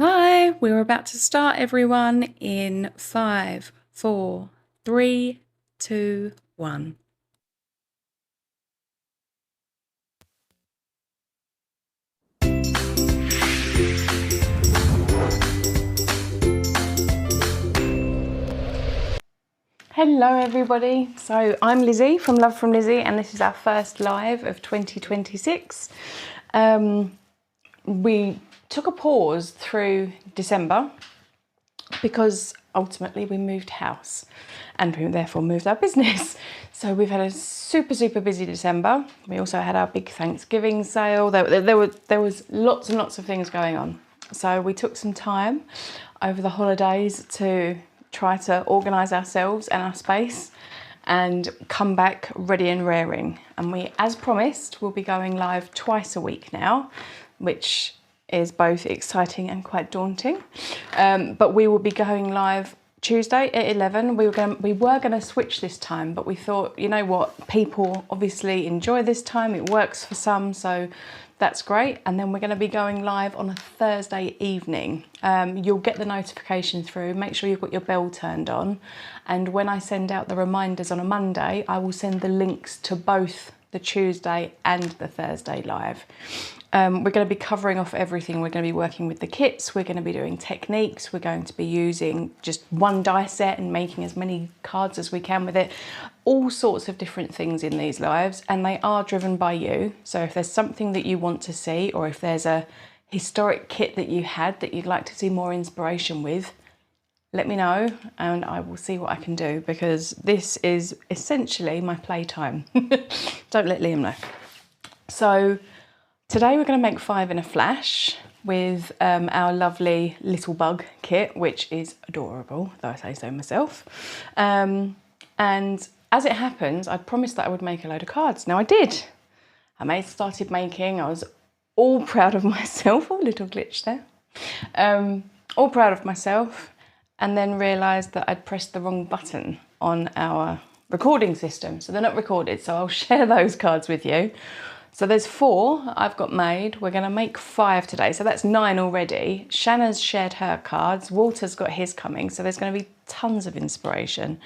Hi, we're about to start, everyone, in 5, 4, 3, 2, 1. Hello everybody, so I'm Lizzie from Love from Lizzie and this is our first live of 2026. We took a pause through December because ultimately we moved house and we therefore moved our business. So we've had a super busy December. We also had our big Thanksgiving sale. There was lots and lots of things going on. So we took some time over the holidays to try to organise ourselves and our space and come back ready and raring. And we, as promised, will be going live twice a week now, which is both exciting and quite daunting. But we will be going live Tuesday at 11. We were gonna switch this time, but we thought, you know what, people obviously enjoy this time. It works for some, so that's great. And then we're going to be going live on a Thursday evening. You'll get the notification through. Make sure you've got your bell turned on. And when I send out the reminders on a Monday, I will send the links to both the Tuesday and the Thursday live. We're going to be covering off everything. We're going to be working with the kits. We're going to be doing techniques. We're going to be using just one die set and making as many cards as we can with it. All sorts of different things in these lives, and they are driven by you. So if there's something that you want to see, or if there's a historic kit that you had that you'd like to see more inspiration with, let me know and I will see what I can do, because this is essentially my playtime. Don't let Liam know. So today we're going to make 5 in a flash with our lovely little bug kit, which is adorable, though I say so myself. And as it happens, I promised that I would make a load of cards. Now I did. Started making, I was all proud of myself. Oh, little glitch there. All proud of myself, and then realised that I'd pressed the wrong button on our recording system. So they're not recorded, so I'll share those cards with you. So there's 4 I've got made. We're going to make 5 today, so that's 9 already. Shanna's shared her cards. Walter's got his coming, so there's going to be tons of inspiration.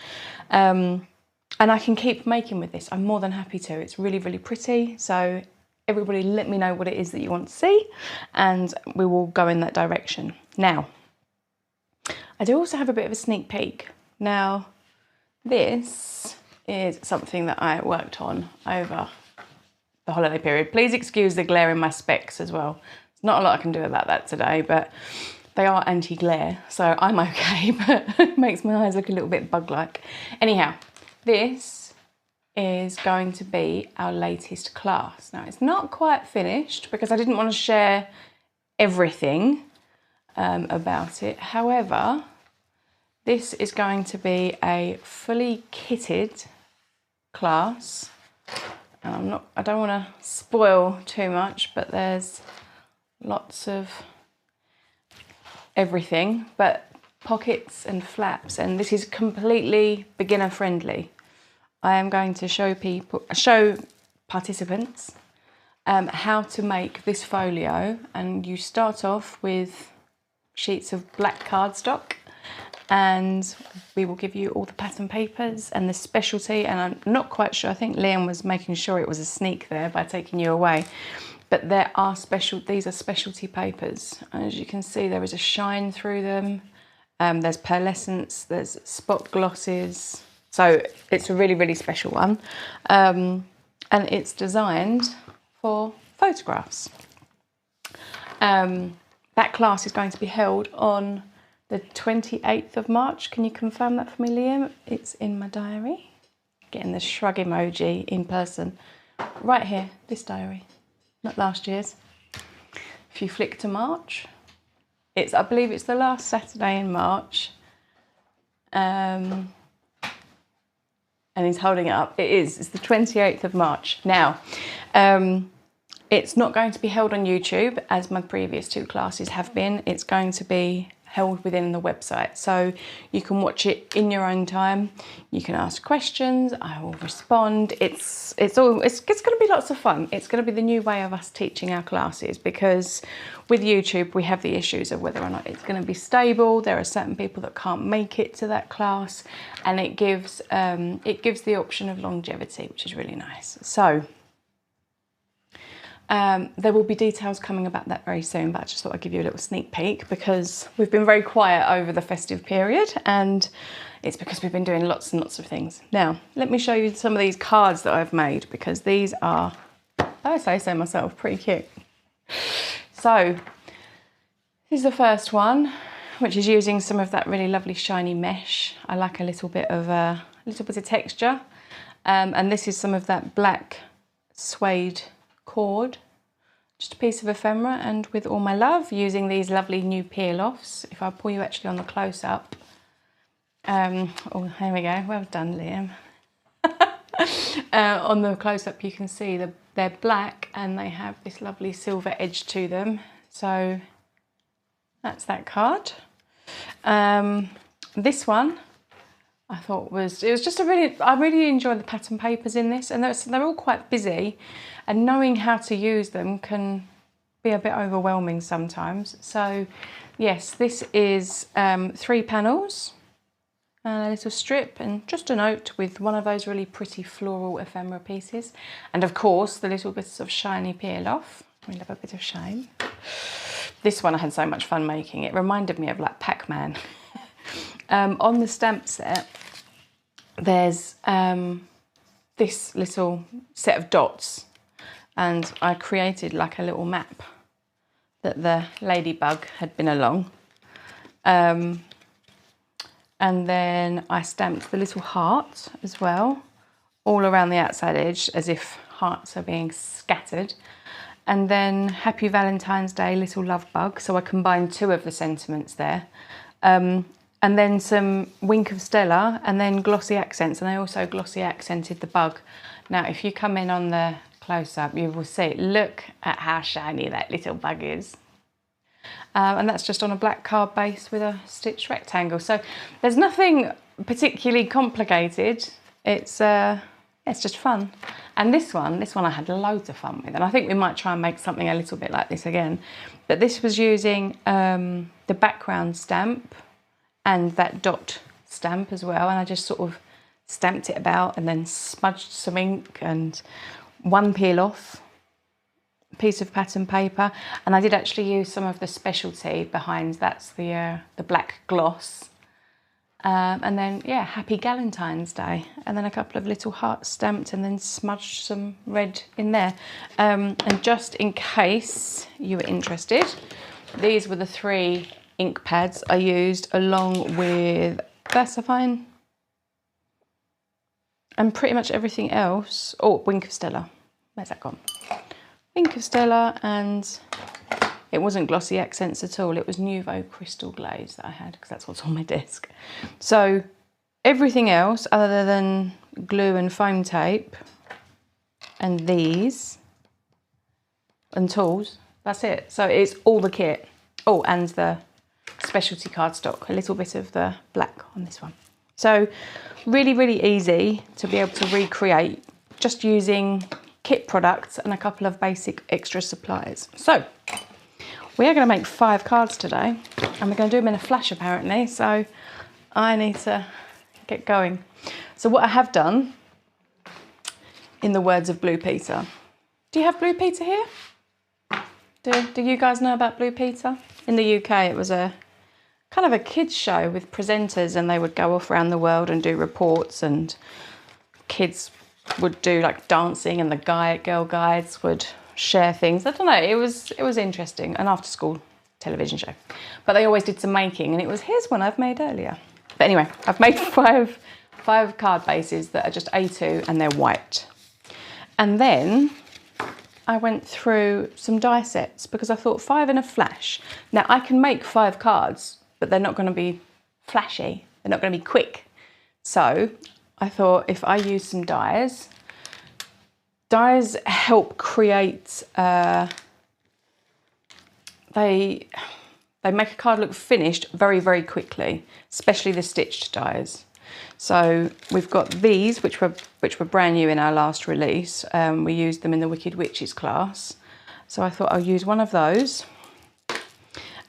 And I can keep making with this. I'm more than happy to. It's really pretty. So everybody let me know what it is that you want to see and we will go in that direction. Now, I do also have a bit of a sneak peek. Now, this is something that I worked on over the holiday period. Please excuse the glare in my specs as well. There's not a lot I can do about that today, but they are anti-glare, so I'm okay, but it makes my eyes look a little bit bug-like. Anyhow, this is going to be our latest class. Now, it's not quite finished because I didn't want to share everything about it. However, this is going to be a fully kitted class. I don't want to spoil too much, but there's lots of everything, but pockets and flaps, and this is completely beginner friendly. I am going to show participants how to make this folio, and you start off with sheets of black cardstock, and we will give you all the pattern papers and the specialty, and I'm not quite sure, I think Liam was making sure it was a sneak there by taking you away, but these are specialty papers. As you can see, there is a shine through them. There's pearlescence, there's spot glosses. So it's a really special one. And it's designed for photographs. That class is going to be held on the 28th of March. Can you confirm that for me, Liam? It's in my diary. Getting the shrug emoji in person. Right here, this diary, not last year's. If you flick to March, I believe it's the last Saturday in March. And he's holding it up. It's the 28th of March. Now, it's not going to be held on YouTube as my previous 2 classes have been. It's going to be held within the website. So you can watch it in your own time. You can ask questions, I will respond. It's going to be lots of fun. It's going to be the new way of us teaching our classes, because with YouTube we have the issues of whether or not it's going to be stable. There are certain people that can't make it to that class, and it gives the option of longevity, which is really nice. So there will be details coming about that very soon, but I just thought I'd give you a little sneak peek because we've been very quiet over the festive period, and it's because we've been doing lots and lots of things. Now, let me show you some of these cards that I've made, because these are, I say so myself, pretty cute. So, this is the first one, which is using some of that really lovely shiny mesh. I like a little bit of texture, and this is some of that black suede cord, just a piece of ephemera, and with all my love, using these lovely new peel offs. If I pull you actually on the close up, oh, here we go, well done, Liam. On the close up you can see they're black and they have this lovely silver edge to them. So that's that card. This one I thought I really enjoyed the pattern papers in this, and they're all quite busy, and knowing how to use them can be a bit overwhelming sometimes. So yes, this is 3 panels, and a little strip, and just a note with one of those really pretty floral ephemera pieces, and of course the little bits of shiny peel off. We love a bit of shine. This one I had so much fun making. It reminded me of like Pac-Man. On the stamp set, there's this little set of dots, and I created like a little map that the ladybug had been along. And then I stamped the little heart as well, all around the outside edge, as if hearts are being scattered. And then Happy Valentine's Day, little love bug. So I combined 2 of the sentiments there. And then some Wink of Stella, and then glossy accents, and I also glossy accented the bug. Now, if you come in on the close-up, you will see, look at how shiny that little bug is. And that's just on a black card base with a stitched rectangle. So there's nothing particularly complicated. It's just fun. And this one I had loads of fun with, and I think we might try and make something a little bit like this again. But this was using the background stamp and that dot stamp as well, and I just sort of stamped it about and then smudged some ink and 1 peel off piece of pattern paper, and I did actually use some of the specialty behind. That's the black gloss, and then yeah, Happy Galentine's Day, and then a couple of little hearts stamped, and then smudged some red in there. And just in case you were interested, these were the 3 ink pads I used, along with Versafine and pretty much everything else. Oh, Wink of Stella, where's that gone? Wink of Stella, and it wasn't glossy accents at all, it was Nouveau Crystal Glaze that I had, because that's what's on my desk. So everything else other than glue and foam tape and these and tools, that's it. So it's all the kit. Oh, and the specialty cardstock, a little bit of the black on this one. So really, really easy to be able to recreate just using kit products and a couple of basic extra supplies. So we are going to make 5 cards today, and we're going to do them in a flash apparently, so I need to get going. So what I have done, in the words of Blue Peter, do you have Blue Peter here? Do you guys know about Blue Peter? In the UK it was a kind of a kids show with presenters, and they would go off around the world and do reports, and kids would do like dancing, and the girl guides would share things. I don't know, it was interesting, an after school television show. But they always did some making, and it was, here's one I've made earlier. But anyway, I've made five card bases that are just A2 and they're white. And then I went through some die sets because I thought 5 in a flash. Now I can make 5 cards, but they're not going to be flashy. They're not going to be quick. So I thought if I use some dies help create, they they make a card look finished very, very quickly, especially the stitched dies. So we've got these, which were brand new in our last release. We used them in the Wicked Witches class. So I thought I'll use one of those.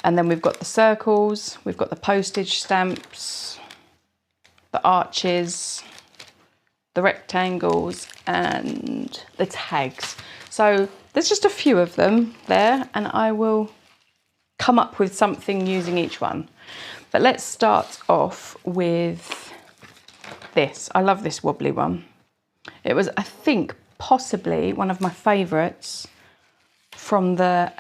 And then we've got the circles, we've got the postage stamps, the arches, the rectangles, and the tags. So there's just a few of them there, and I will come up with something using each one. But let's start off with this. I love this wobbly one. It was, I think, possibly one of my favourites from the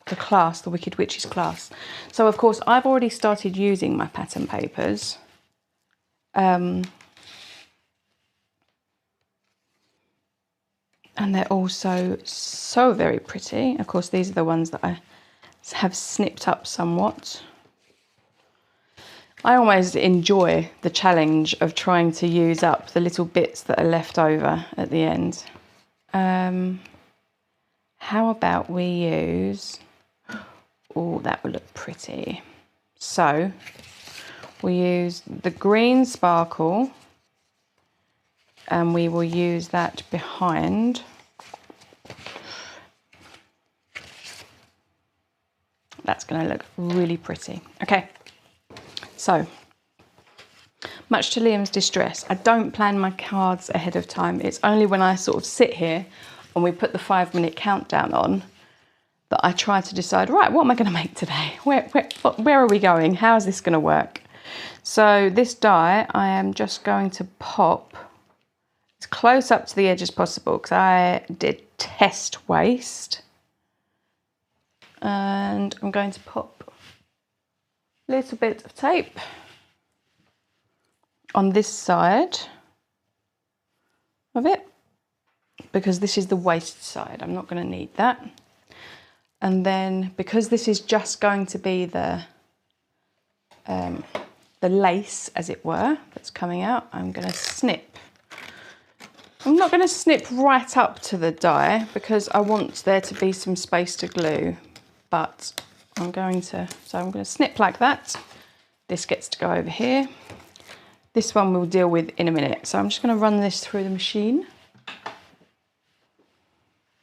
class, the Wicked Witches class. So of course I've already started using my pattern papers. And they're also so very pretty. Of course, these are the ones that I have snipped up somewhat. I always enjoy the challenge of trying to use up the little bits that are left over at the end. How about we use, oh, that would look pretty. So we use the green sparkle, and we will use that behind. That's going to look really pretty. Okay, so much to Liam's distress, I don't plan my cards ahead of time. It's only when I sort of sit here and we put the 5-minute countdown on that I try to decide, right, what am I going to make today? Where are we going? How is this going to work? So this die, I am just going to pop as close up to the edge as possible because I detest waste. And I'm going to pop a little bit of tape on this side of it because this is the waste side. I'm not going to need that. And then because this is just going to be the lace, as it were, that's coming out, I'm going to snip. I'm not going to snip right up to the die because I want there to be some space to glue, but I'm going to snip like that. This gets to go over here. This one we'll deal with in a minute. So I'm just going to run this through the machine.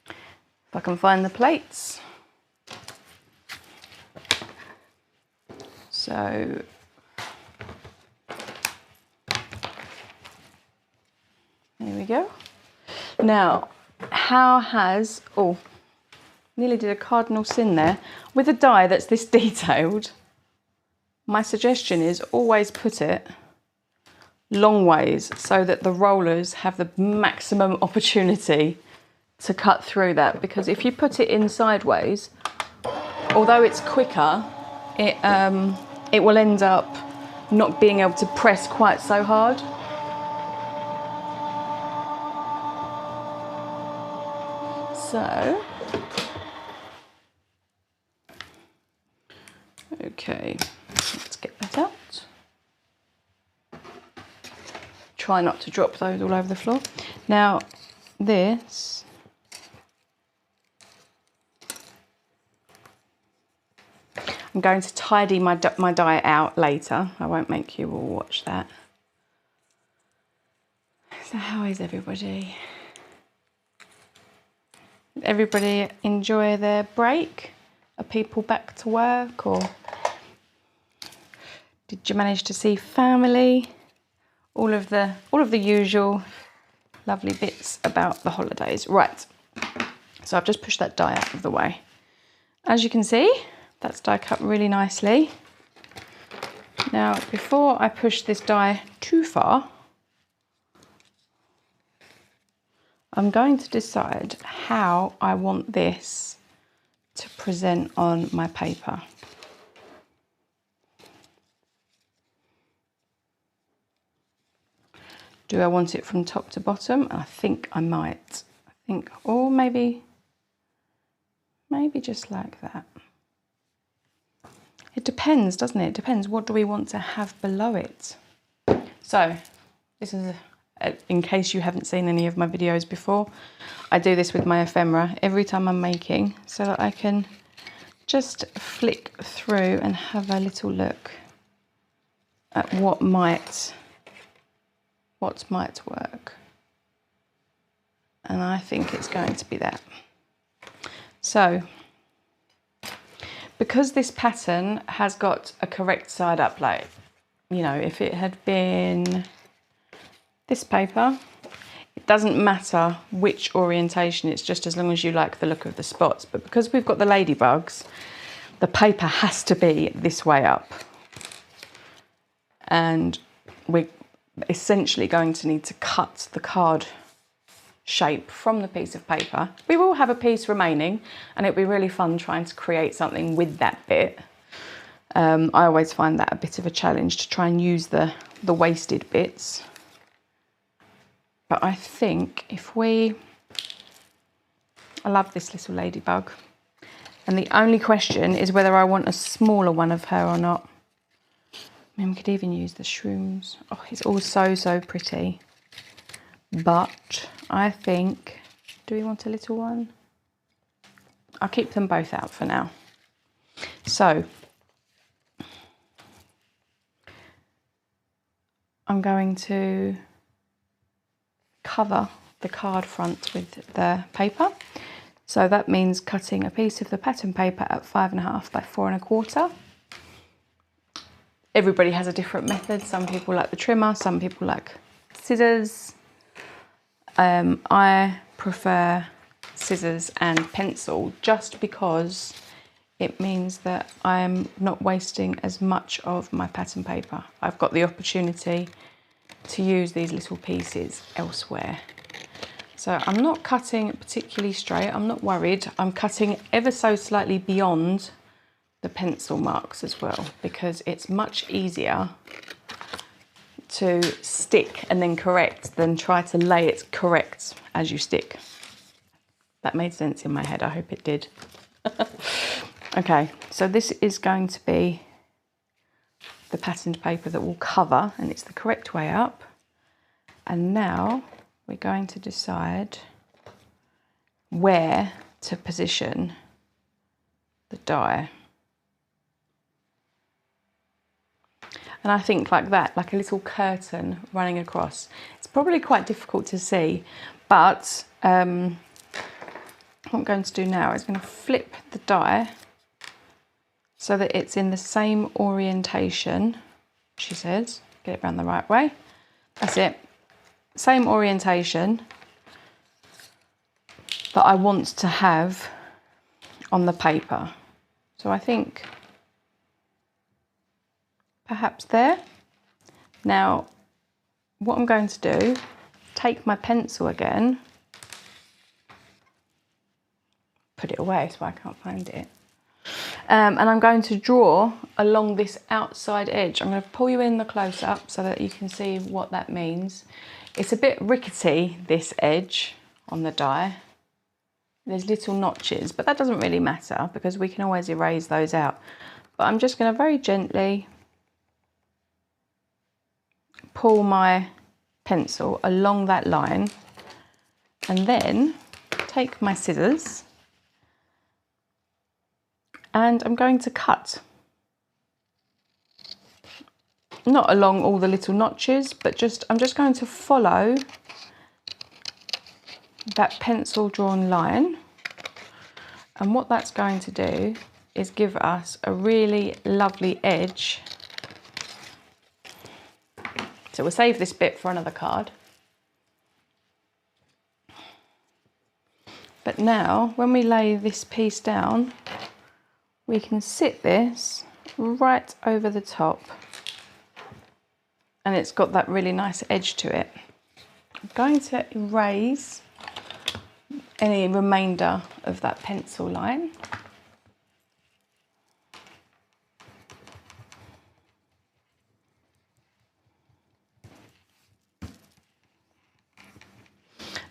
If I can find the plates. So there we go. Now, how has, oh, nearly did a cardinal sin there. With a die that's this detailed, my suggestion is always put it long ways so that the rollers have the maximum opportunity to cut through that, because if you put it in sideways, although it's quicker, it will end up not being able to press quite so hard. So, okay, let's get that out. Try not to drop those all over the floor. Now, this, I'm going to tidy my die out later. I won't make you all watch that. So how is everybody? Did everybody enjoy their break? Are people back to work, or did you manage to see family? All of the usual lovely bits about the holidays. Right, so I've just pushed that die out of the way. As you can see, that's die cut really nicely. Now, before I push this die too far, I'm going to decide how I want this to present on my paper. Do I want it from top to bottom? I think I might. Or maybe just like that. It depends, doesn't it? It depends. What do we want to have below it? So this is, in case you haven't seen any of my videos before, I do this with my ephemera every time I'm making so that I can just flick through and have a little look at what might work. And I think it's going to be that. So, because this pattern has got a correct side up, like, you know, if it had been this paper, it doesn't matter which orientation, it's just as long as you like the look of the spots. But because we've got the ladybugs, the paper has to be this way up. And we're essentially going to need to cut the card shape from the piece of paper. We will have a piece remaining, and it'll be really fun trying to create something with that bit. I always find that a bit of a challenge to try and use the wasted bits. But I think if I love this little ladybug. And the only question is whether I want a smaller one of her or not. I mean, we could even use the shrooms. Oh, it's all so pretty. But I think, do we want a little one? I'll keep them both out for now. So, I'm going to cover the card front with the paper. So that means cutting a piece of the pattern paper at 5.5 by 4.25. Everybody has a different method. Some people like the trimmer, some people like scissors. I prefer scissors and pencil just because it means that I'm not wasting as much of my pattern paper. I've got the opportunity to use these little pieces elsewhere. So I'm not cutting particularly straight, I'm not worried. I'm cutting ever so slightly beyond the pencil marks as well, because it's much easier to stick and then correct than try to lay it correct as you stick. That made sense in my head, I hope it did. Okay, so this is going to be the patterned paper that will cover, and it's the correct way up. And now we're going to decide where to position the die. And I think like that, like a little curtain running across. It's probably quite difficult to see, but what I'm going to do now is going to flip the die so that it's in the same orientation, she says. Get it around the right way. That's it. Same orientation that I want to have on the paper. So I think perhaps there. Now, what I'm going to do, take my pencil again, put it away so I can't find it. And I'm going to draw along this outside edge. I'm going to pull you in the close-up so that you can see what that means. It's a bit rickety, this edge on the die. There's little notches, but that doesn't really matter because we can always erase those out. But I'm just going to very gently pull my pencil along that line and then take my scissors and I'm going to cut. Not along all the little notches, but I'm just going to follow that pencil drawn line. And what that's going to do is give us a really lovely edge. So we'll save this bit for another card. But now, when we lay this piece down, we can sit this right over the top. And it's got that really nice edge to it. I'm going to erase any remainder of that pencil line.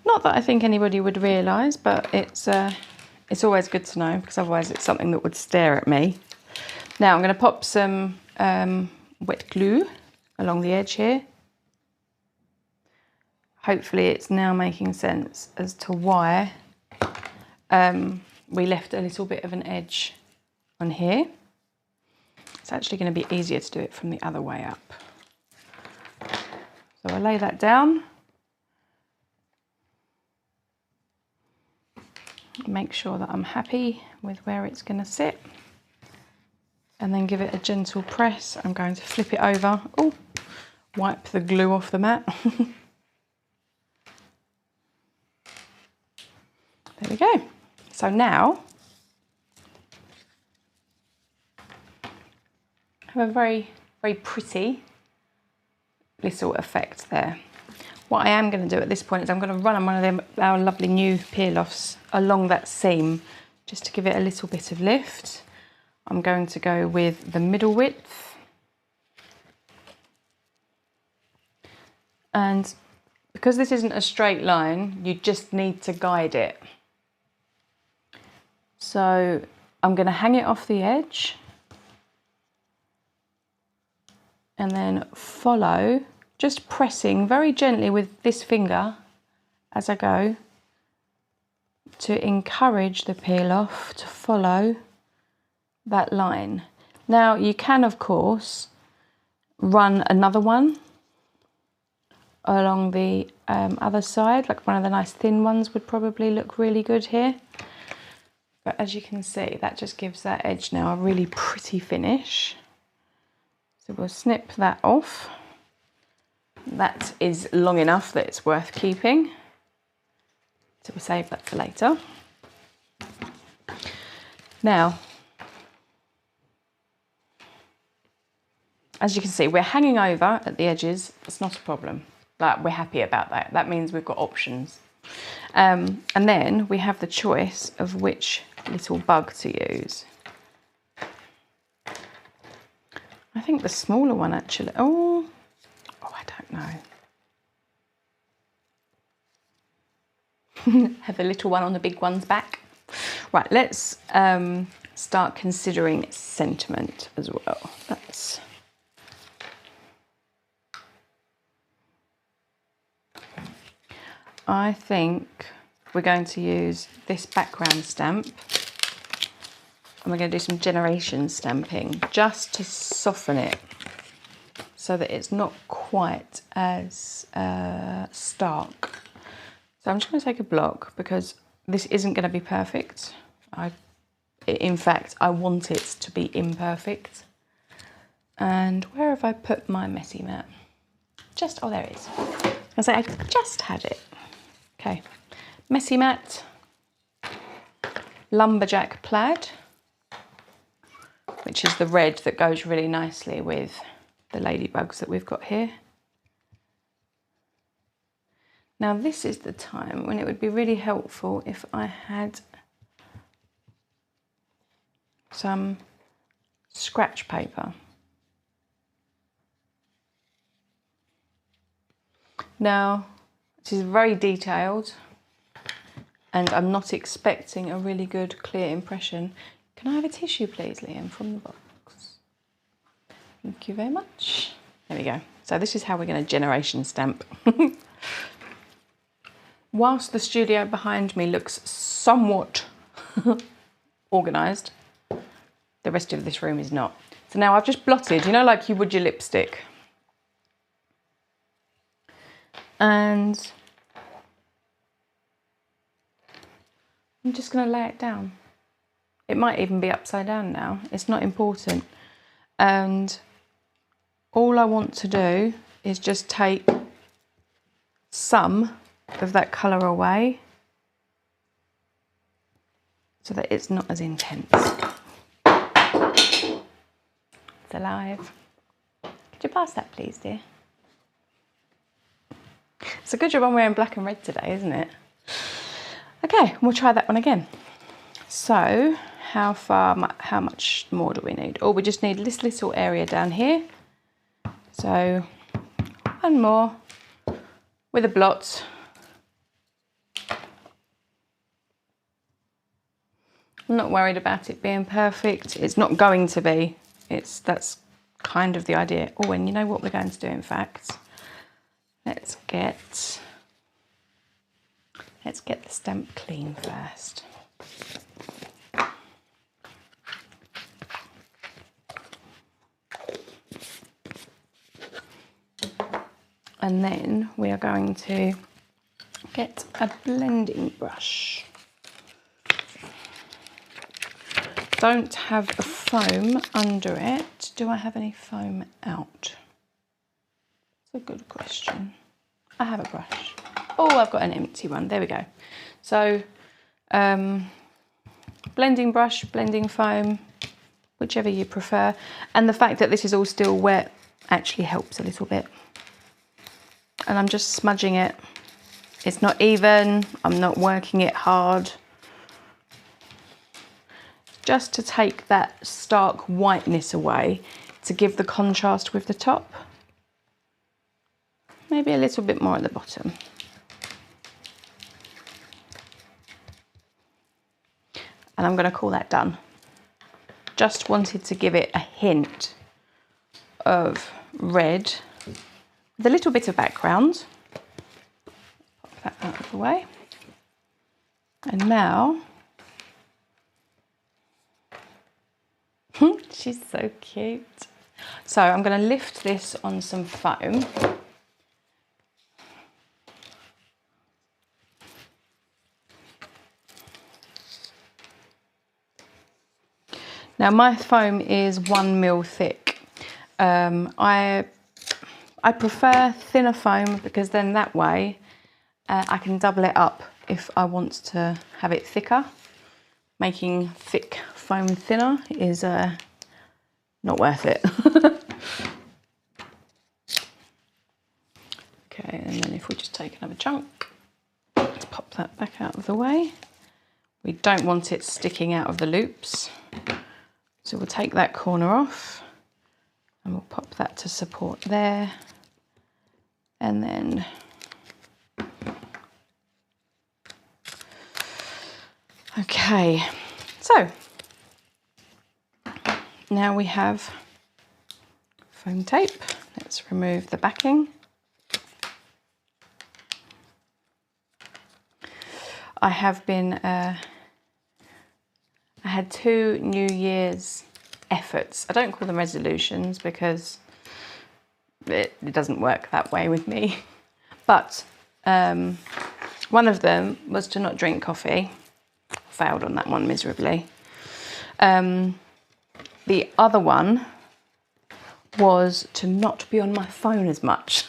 Not that I think anybody would realise, but it's always good to know because otherwise it's something that would stare at me. Now I'm going to pop some wet glue along the edge here. Hopefully it's now making sense as to why we left a little bit of an edge on here. It's actually going to be easier to do it from the other way up. So I lay that down. Make sure that I'm happy with where it's going to sit. And then give it a gentle press. I'm going to flip it over. Oh, wipe the glue off the mat. There we go. So now, I have a very, very pretty little effect there. What I am going to do at this point is I'm going to run on one of our lovely new peel-offs along that seam, just to give it a little bit of lift. I'm going to go with the middle width. And because this isn't a straight line, you just need to guide it. So I'm going to hang it off the edge and then follow, just pressing very gently with this finger as I go to encourage the peel off to follow that line. Now you can of course run another one along the other side, like one of the nice thin ones would probably look really good here. But as you can see, that just gives that edge now a really pretty finish. So we'll snip that off. That is long enough that it's worth keeping. So we'll save that for later. Now, as you can see, we're hanging over at the edges. It's not a problem. Like, we're happy about that. That means we've got options. And then we have the choice of which little bug to use. I think the smaller one actually. Oh, I don't know. Have the little one on the big one's back. Right, let's start considering sentiment as well. I think we're going to use this background stamp and we're going to do some generation stamping just to soften it so that it's not quite as stark. So I'm just going to take a block because this isn't going to be perfect. In fact, I want it to be imperfect. And where have I put my messy mat? Oh, there it is. I say I just had it. Okay, messy mat, lumberjack plaid, which is the red that goes really nicely with the ladybugs that we've got here. Now this is the time when it would be really helpful if I had some scratch paper. Now, this is very detailed and I'm not expecting a really good clear impression. Can I have a tissue please, Liam, from the box? Thank you very much. There we go. So this is how we're going to generation stamp. Whilst the studio behind me looks somewhat organised, the rest of this room is not. So now I've just blotted, you know, like you would your lipstick. And I'm just going to lay it down. It might even be upside down now. It's not important. And all I want to do is just take some of that colour away so that it's not as intense. It's alive. Could you pass that please, dear? It's a good job I'm wearing black and red today, isn't it? Okay, we'll try that one again. So, how much more do we need? Oh, we just need this little area down here. So, one more with a blot. I'm not worried about it being perfect. It's not going to be. That's kind of the idea. Oh, and you know what we're going to do, in fact? Let's get the stamp clean first. And then we are going to get a blending brush. Don't have a foam under it. Do I have any foam out? That's a good question. I have a brush. Oh, I've got an empty one. There we go. So, blending brush, blending foam, whichever you prefer. And the fact that this is all still wet actually helps a little bit. And I'm just smudging it. It's not even, I'm not working it hard. Just to take that stark whiteness away, to give the contrast with the top. Maybe a little bit more at the bottom. And I'm going to call that done. Just wanted to give it a hint of red with a little bit of background. Pop that out of the way. And now, she's so cute. So I'm going to lift this on some foam. Now my foam is 1 mil thick. I prefer thinner foam because then that way I can double it up if I want to have it thicker. Making thick foam thinner is not worth it. Okay, and then if we just take another chunk, let's pop that back out of the way. We don't want it sticking out of the loops. So we'll take that corner off and we'll pop that to support there. And then okay, so now we have foam tape. Let's remove the backing. I have been I had 2 New Year's efforts. I don't call them resolutions because it doesn't work that way with me. But one of them was to not drink coffee. Failed on that one miserably. The other one was to not be on my phone as much.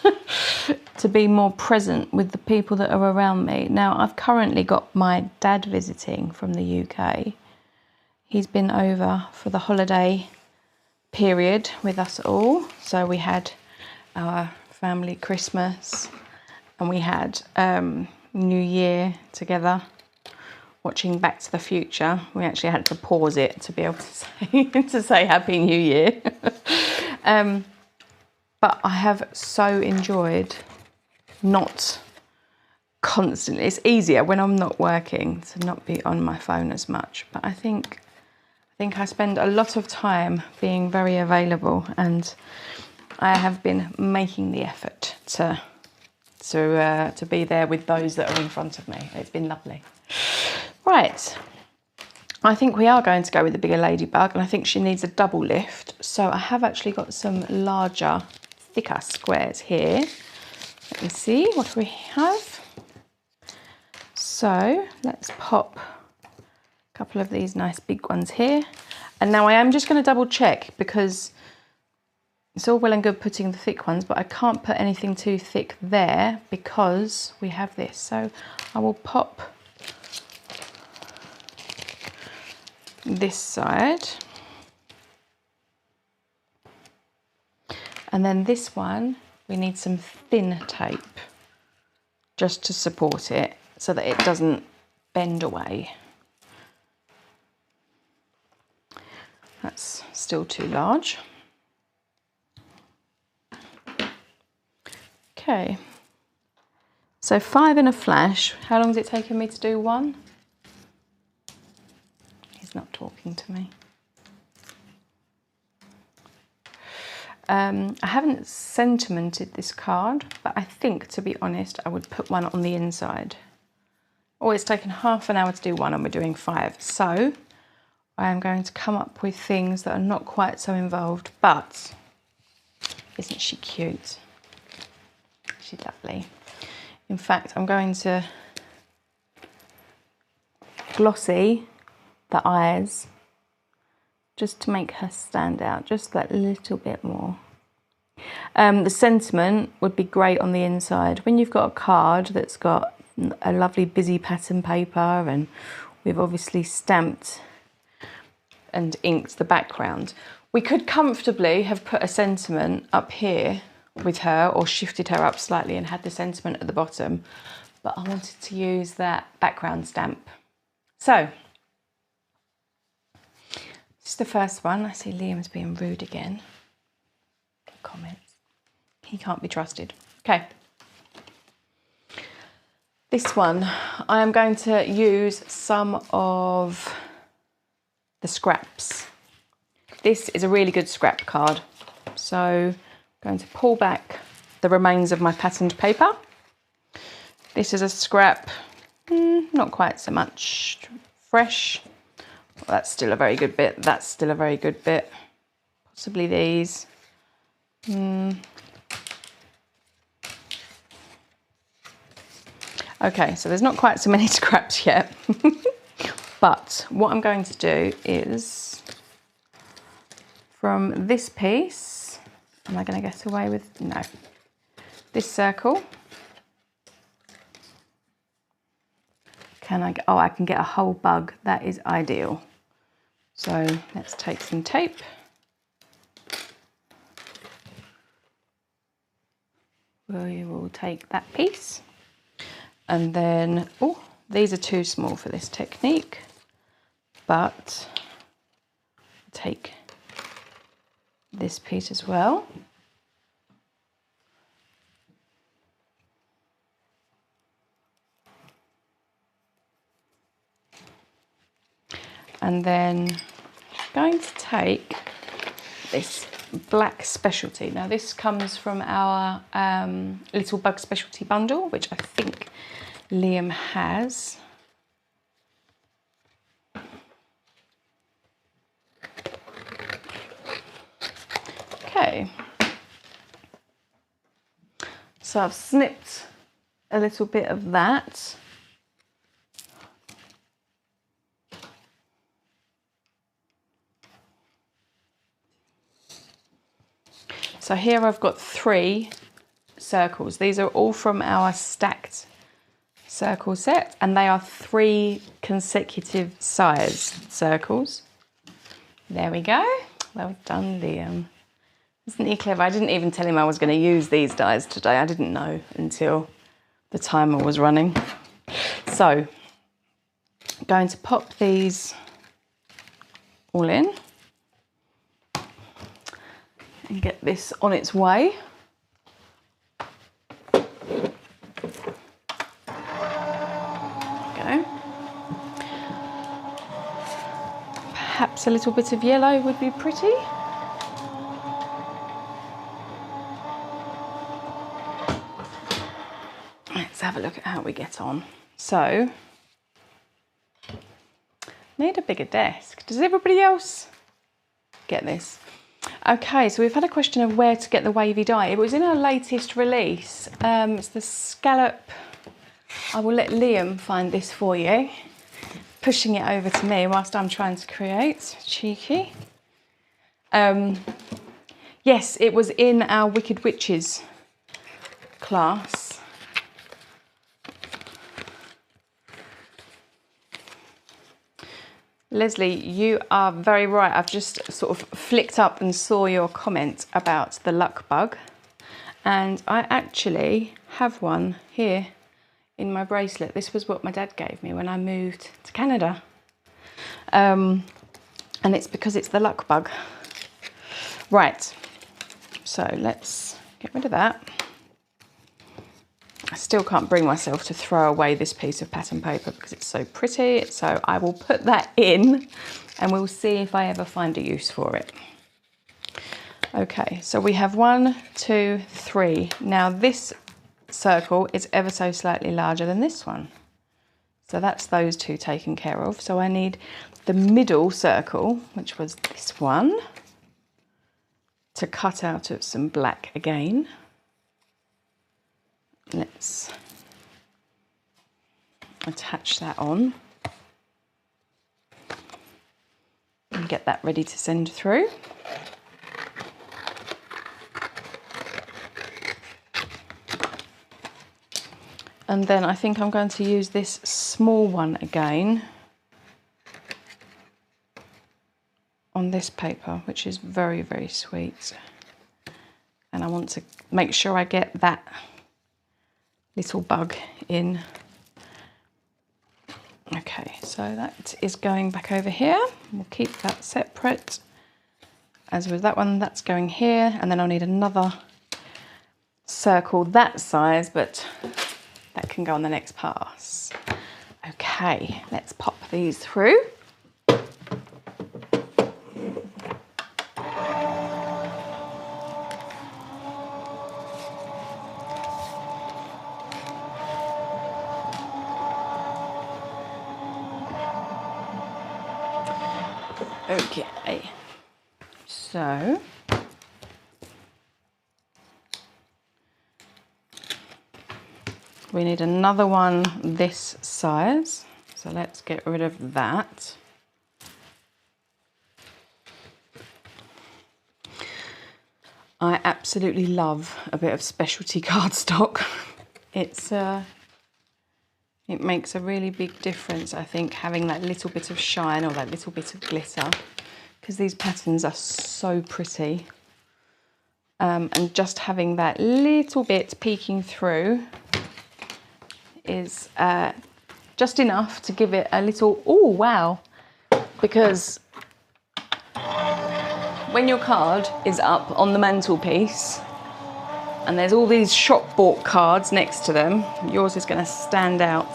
To be more present with the people that are around me. Now, I've currently got my dad visiting from the UK. He's been over for the holiday period with us all. So we had our family Christmas and we had New Year together watching Back to the Future. We actually had to pause it to be able to say Happy New Year. But I have so enjoyed not constantly. It's easier when I'm not working to not be on my phone as much. But I think I spend a lot of time being very available, and I have been making the effort to be there with those that are in front of me. It's been lovely. Right, I think we are going to go with the bigger ladybug, and I think she needs a double lift. So I have actually got some larger, thicker squares here. Let me see what we have. So let's pop a couple of these nice big ones here. And now I am just going to double check, because it's all well and good putting the thick ones, but I can't put anything too thick there because we have this. So I will pop this side. And then this one, we need some thin tape just to support it so that it doesn't bend away. That's still too large. Okay, so 5 in a flash. How long has it taken me to do 1? He's not talking to me. I haven't sentimented this card, but I think, to be honest, I would put one on the inside. Oh, it's taken half an hour to do 1 and we're doing 5. So I am going to come up with things that are not quite so involved, but isn't she cute? absolutely lovely. In fact, I'm going to glossy the eyes just to make her stand out just that little bit more. The sentiment would be great on the inside. When you've got a card that's got a lovely busy pattern paper, and we've obviously stamped and inked the background, we could comfortably have put a sentiment up here with her, or shifted her up slightly and had the sentiment at the bottom, but I wanted to use that background stamp. So this is the first one. I see Liam's being rude again. Comments. He can't be trusted. Okay. This one, I am going to use some of the scraps. This is a really good scrap card. So I'm going to pull back the remains of my patterned paper. This is a scrap, not quite so much fresh. Well, that's still a very good bit. That's still a very good bit. Possibly these. Okay, so there's not quite so many scraps yet. But what I'm going to do is, from this piece, am I going to get away with, no, this circle. Can I, oh, I can get a whole bug. That is ideal. So let's take some tape. We will take that piece. And then, oh, these are too small for this technique, but take this piece as well. And then I'm going to take this black specialty. Now this comes from our little bug specialty bundle, which I think Liam has. Okay. So I've snipped a little bit of that. So here I've got 3 circles. These are all from our stacked circle set, and they are 3 consecutive size circles. There we go. Well done, Liam. Isn't he clever? I didn't even tell him I was going to use these dies today. I didn't know until the timer was running. So I'm going to pop these all in and get this on its way. Go. Perhaps a little bit of yellow would be pretty. Let's have a look at how we get on. So, need a bigger desk. Does everybody else get this? Okay, so we've had a question of where to get the wavy dye. It was in our latest release. It's the scallop. I will let Liam find this for you. Pushing it over to me whilst I'm trying to create. Cheeky. Yes, it was in our Wicked Witches class. Leslie, you are very right. I've just sort of flicked up and saw your comment about the luck bug. And I actually have one here in my bracelet. This was what my dad gave me when I moved to Canada. And it's because it's the luck bug. Right, so let's get rid of that. I still can't bring myself to throw away this piece of pattern paper because it's so pretty. So I will put that in and we'll see if I ever find a use for it. Okay, so we have 1, 2, 3. Now this circle is ever so slightly larger than this one. So that's those 2 taken care of. So I need the middle circle, which was this one, to cut out of some black again. let's attach that on and get that ready to send through. And then I think I'm going to use this small one again on this paper, which is very, very sweet. And I want to make sure I get that little bug in. Okay, so that is going back over here. We'll keep that separate. As with that one, that's going here. And then I'll need another circle that size, but that can go on the next pass. Okay, let's pop these through. Okay, so we need another one this size. So let's get rid of that. I absolutely love a bit of specialty cardstock. It makes a really big difference, I think, having that little bit of shine or that little bit of glitter, because these patterns are so pretty. And just having that little bit peeking through is just enough to give it a little, oh wow, because when your card is up on the mantelpiece and there's all these shop bought cards next to them, yours is going to stand out,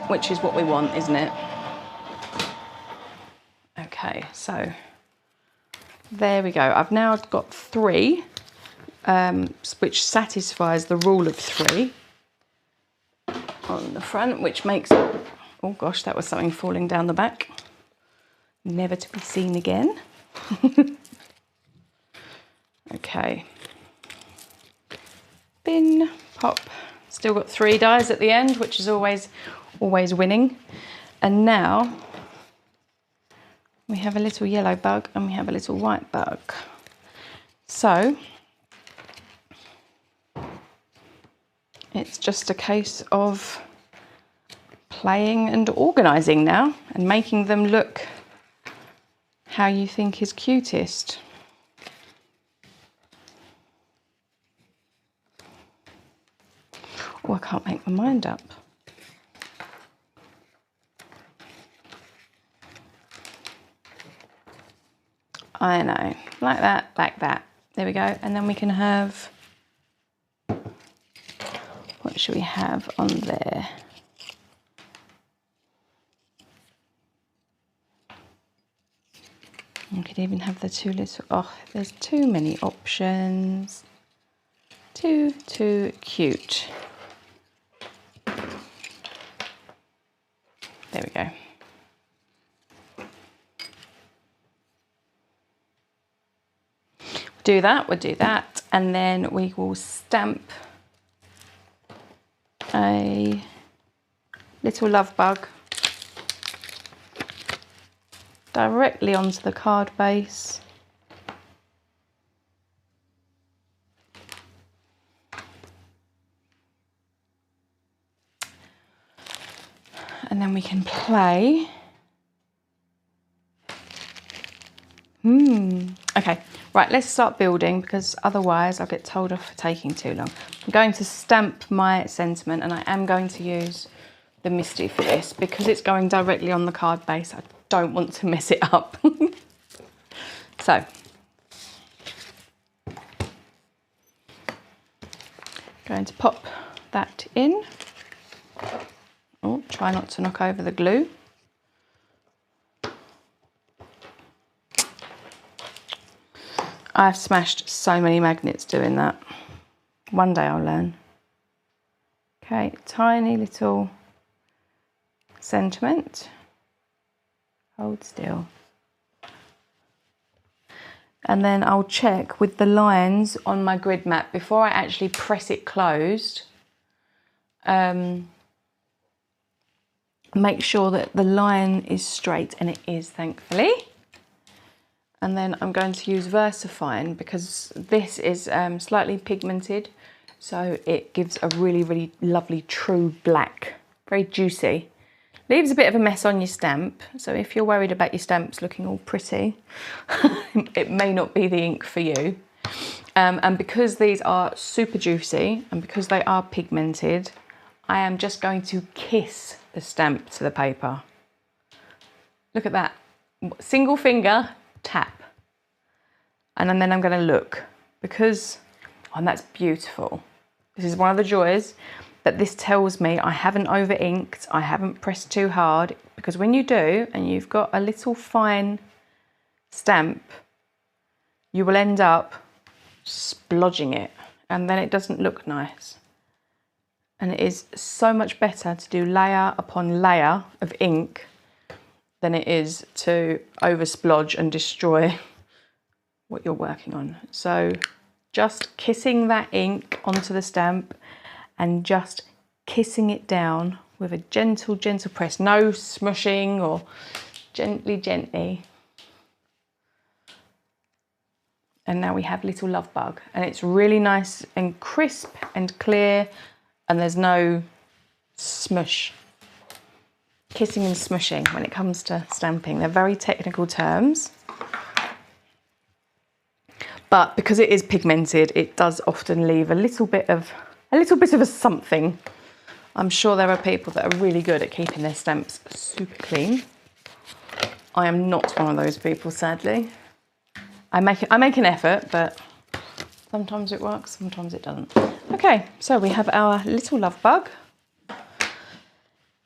which is what we want, isn't it? Okay, so there we go. I've now got 3, which satisfies the rule of 3 on the front, which makes, oh gosh, that was something falling down the back. Never to be seen again. Okay. Bin, pop. Still got 3 dies at the end, which is always winning. And now we have a little yellow bug and we have a little white bug. So it's just a case of playing and organising now and making them look how you think is cutest. Oh, I can't make my mind up. I know, like that, like that. There we go. And then we can have, what should we have on there? You could even have the 2 little, oh, there's too many options. Too cute. There we go. We'll do that, and then we will stamp a little love bug directly onto the card base. And then we can play. Okay, right, let's start building, because otherwise I'll get told off for taking too long. I'm going to stamp my sentiment, and I am going to use the Misty for this because it's going directly on the card base. I don't want to mess it up. So, going to pop that in. Oh, try not to knock over the glue. I've smashed so many magnets doing that. One day I'll learn. Okay, tiny little sentiment. Hold still. And then I'll check with the lines on my grid map before I actually press it closed. Make sure that the line is straight, and it is, thankfully. And then I'm going to use VersaFine because this is slightly pigmented, so it gives a really, really lovely true black, very juicy. Leaves a bit of a mess on your stamp, so if you're worried about your stamps looking all pretty, it may not be the ink for you. And because these are super juicy and because they are pigmented, I am just going to kiss the stamp to the paper. Look at that. Single finger tap. And then I'm going to look because, oh, and that's beautiful. This is one of the joys that this tells me I haven't over inked, I haven't pressed too hard, because when you do and you've got a little fine stamp, you will end up splodging it and then it doesn't look nice. And it is so much better to do layer upon layer of ink than it is to over splodge and destroy what you're working on. So just kissing that ink onto the stamp and just kissing it down with a gentle, gentle press. No smushing or gently, gently. And now we have Little Love Bug. And it's really nice and crisp and clear, and there's no smush. Kissing and smushing when it comes to stamping. They're very technical terms. But because it is pigmented, it does often leave a little bit of a something. I'm sure there are people that are really good at keeping their stamps super clean. I am not one of those people, sadly. I make an effort, but sometimes it works, sometimes it doesn't. Okay, so we have our Little Love Bug.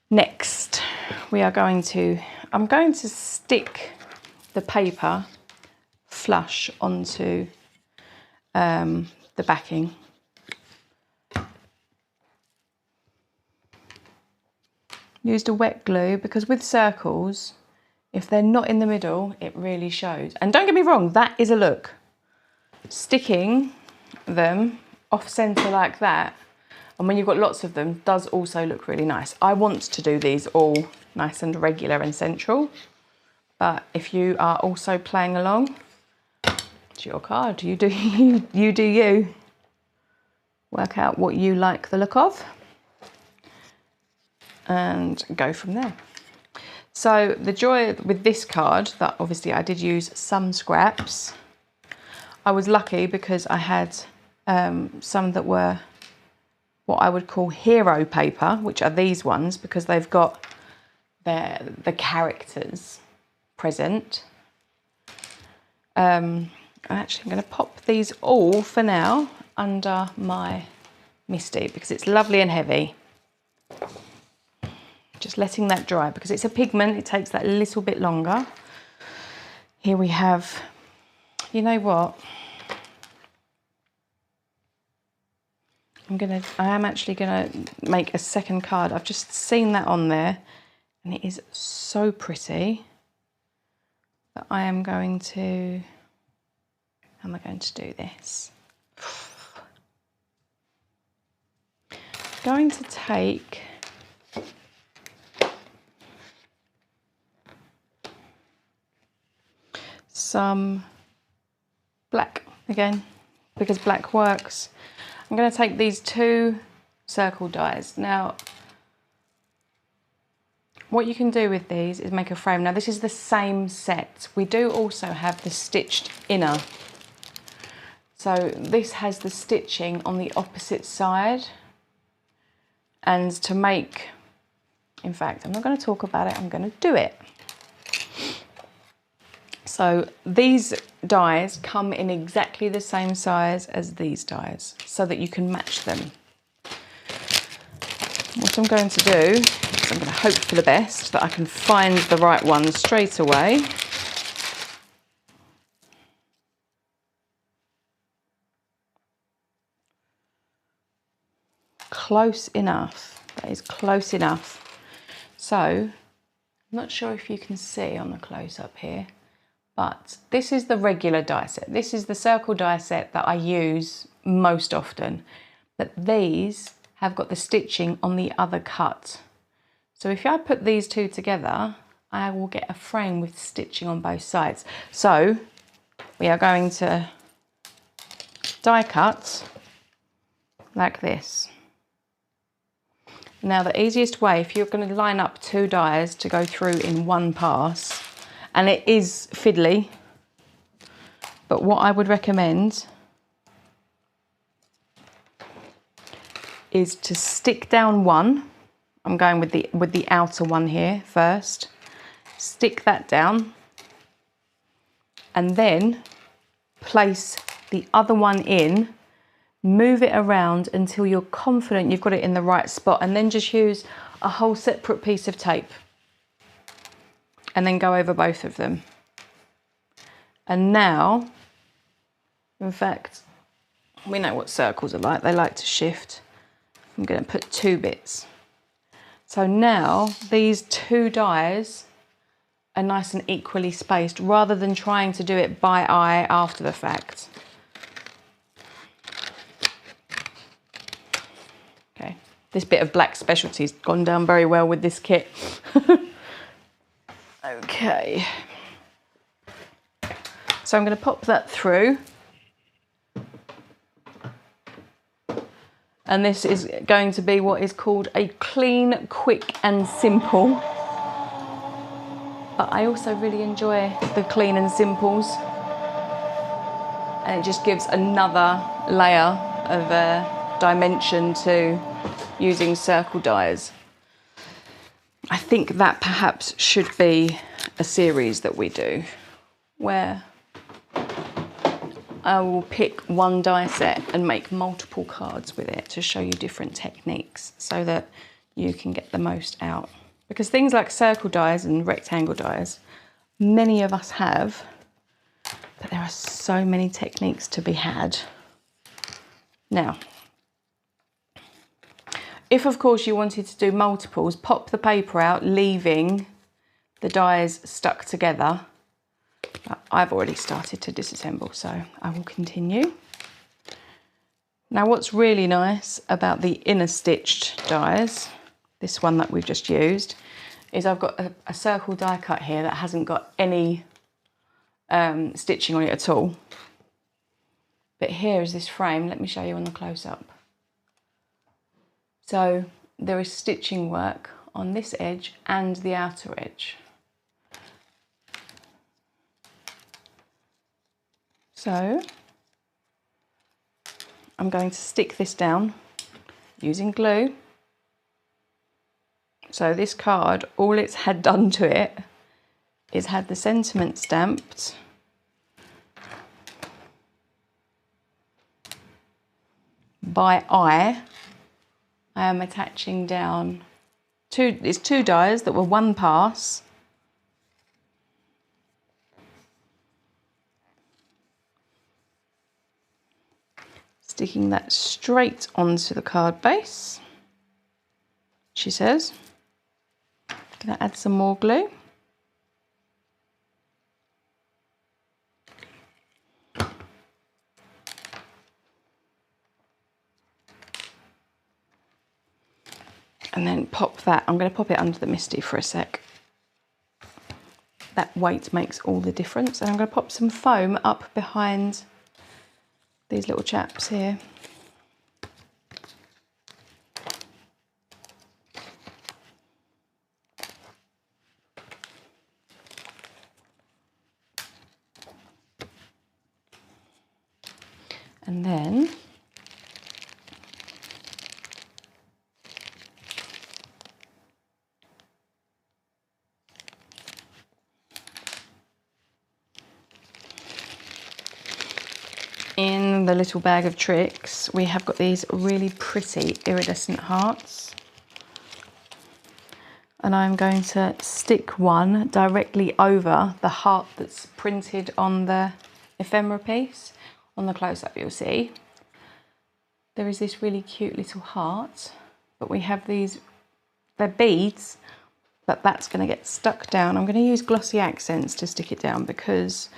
Next, I'm going to stick the paper flush onto the backing. Used a wet glue because with circles, if they're not in the middle, it really shows. And don't get me wrong, that is a look. Sticking them off center like that, and when you've got lots of them, does also look really nice. I want to do these all nice and regular and central, but if you are also playing along, it's your card. You do you. Work out what you like the look of and go from there. So the joy with this card, that obviously I did use some scraps. I was lucky because I had some that were what I would call hero paper, which are these ones because they've got the characters present. Actually, I'm going to pop these all for now under my Misty because it's lovely and heavy. Just letting that dry because it's a pigment, it takes that a little bit longer. Here we have, you know what? I am actually gonna make a second card. I've just seen that on there and it is so pretty that I am going to, how am I going to do this? Going to take some black again because black works. I'm going to take these two circle dies. Now, what you can do with these is make a frame. Now, this is the same set. We do also have the stitched inner. So this has the stitching on the opposite side. And to make, in fact, I'm not going to talk about it, I'm going to do it. So these dies come in exactly the same size as these dies so that you can match them. What I'm going to do is I'm going to hope for the best that I can find the right one straight away. Close enough, that is close enough. So, I'm not sure if you can see on the close up here, But this is the regular die set. This is the circle die set that I use most often. But these have got the stitching on the other cut. So if I put these two together, I will get a frame with stitching on both sides. So we are going to die cut like this. Now the easiest way, if you're going to line up two dies to go through in one pass, and it is fiddly, but what I would recommend is to stick down one. I'm going with the outer one here first. Stick that down and then place the other one in, move it around until you're confident you've got it in the right spot, and then just use a whole separate piece of tape and then go over both of them. And now, in fact, we know what circles are like. They like to shift. I'm going to put two bits. So now these two dies are nice and equally spaced rather than trying to do it by eye after the fact. Okay, this bit of black specialty's gone down very well with this kit. Okay, so I'm going to pop that through. And this is going to be what is called a clean, quick and simple. But I also really enjoy the clean and simples. And it just gives another layer of dimension to using circle dies. I think that perhaps should be a series that we do, where I will pick one die set and make multiple cards with it to show you different techniques so that you can get the most out. Because things like circle dies and rectangle dies, many of us have, but there are so many techniques to be had. Now, if of course you wanted to do multiples, pop the paper out, leaving the dies stuck together. I've already started to disassemble, so I will continue. Now what's really nice about the inner stitched dies, this one that we've just used, is I've got a circle die cut here that hasn't got any stitching on it at all. But here is this frame, let me show you on the close-up. So there is stitching work on this edge and the outer edge. So I'm going to stick this down using glue. So this card, all it's had done to it is had the sentiment stamped by eye. I am attaching down two dies that were one pass. Sticking that straight onto the card base, she says. Gonna add some more glue. And then pop that, I'm going to pop it under the MISTI for a sec. That weight makes all the difference. And I'm going to pop some foam up behind these little chaps here. And then in the little bag of tricks, we have got these really pretty iridescent hearts. And I'm going to stick one directly over the heart that's printed on the ephemera piece. On the close-up you'll see there is this really cute little heart, but we have these, they're beads, but that's going to get stuck down. I'm going to use glossy accents to stick it down because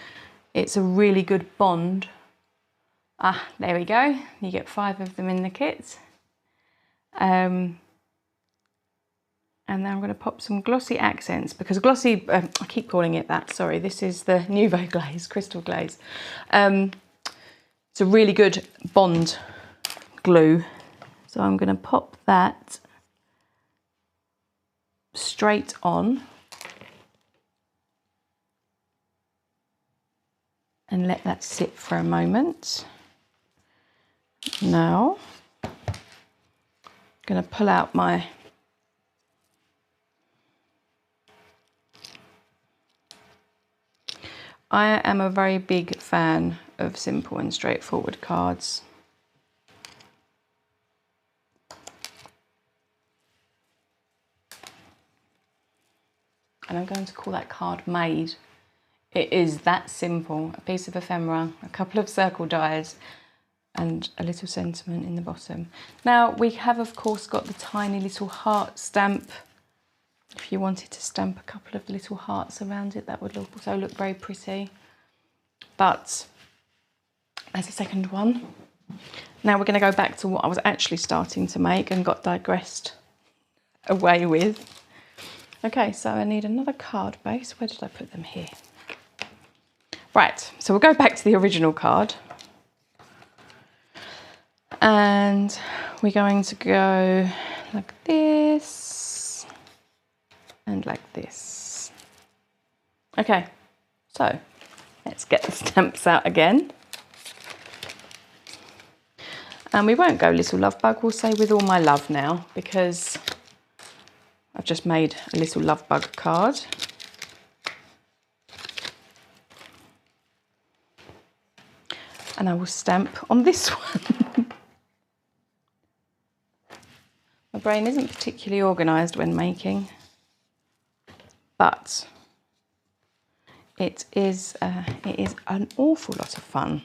it's a really good bond. Ah, there we go. You get 5 of them in the kit. And then I'm going to pop some glossy accents because glossy, I keep calling it that, sorry, this is the Nouveau Glaze, Crystal Glaze. It's a really good bond glue. So I'm going to pop that straight on and let that sit for a moment. Now, I'm going to pull out my I am a very big fan of simple and straightforward cards. And I'm going to call that card made. It is that simple. A piece of ephemera, a couple of circle dies, and a little sentiment in the bottom. Now, we have, of course, got the tiny little heart stamp. If you wanted to stamp a couple of little hearts around it, that would also look very pretty. But there's a second one. Now we're going to go back to what I was actually starting to make and got digressed away with. Okay, so I need another card base. Where did I put them? Here. Right, so we'll go back to the original card. And we're going to go like this and like this. Okay, so let's get the stamps out again. And we won't go little love bug, we'll say with all my love now, because I've just made a little love bug card. And I will stamp on this one. My brain isn't particularly organised when making, but it is an awful lot of fun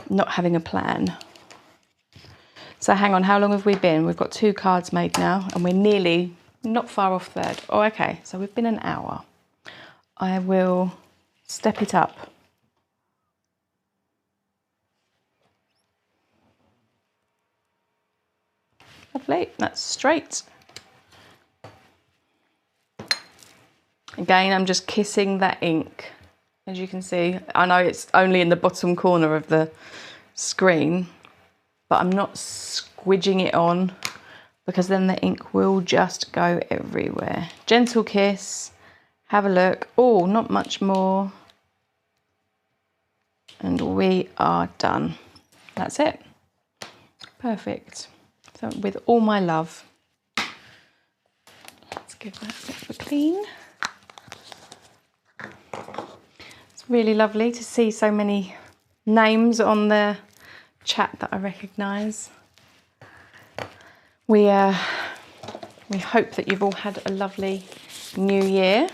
not having a plan. So hang on, how long have we been? We've got 2 cards made now and we're nearly not far off third. Oh, okay, so we've been an hour. I will step it up. Lovely, that's straight. Again, I'm just kissing that ink. As you can see, I know it's only in the bottom corner of the screen, but I'm not squidging it on because then the ink will just go everywhere. Gentle kiss, have a look. Oh, not much more. And we are done. That's it. Perfect. So with all my love, let's give that a bit of a clean. It's really lovely to see so many names on the chat that I recognise. We hope that you've all had a lovely new year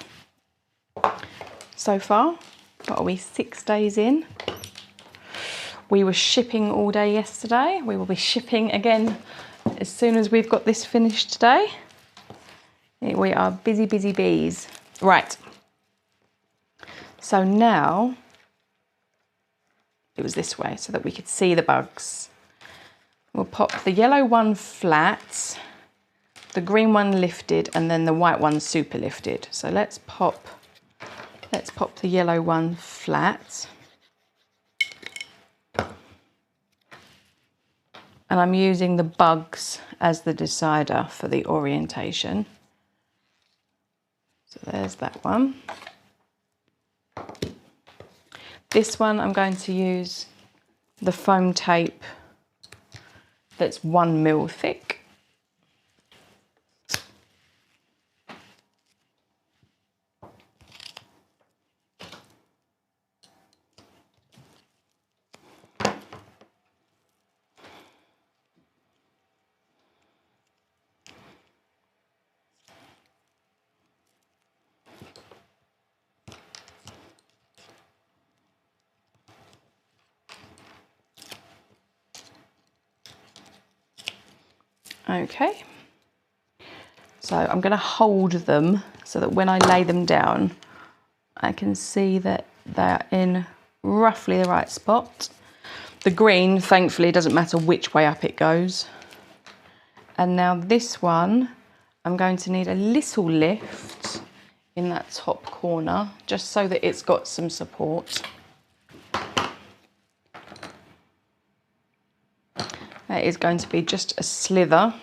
so far. What are we, 6 days in? We were shipping all day yesterday. We will be shipping again as soon as we've got this finished today. We are busy, busy bees. Right. So now, it was this way so that we could see the bugs. We'll pop the yellow one flat, the green one lifted, and then the white one super lifted. So let's pop the yellow one flat. And I'm using the bugs as the decider for the orientation. So there's that one. This one I'm going to use the foam tape that's 1 mil thick. Okay, So I'm going to hold them so that when I lay them down, I can see that they're in roughly the right spot. The green, thankfully, doesn't matter which way up it goes. And now this one, I'm going to need a little lift in that top corner, just so that it's got some support. That is going to be just a slither,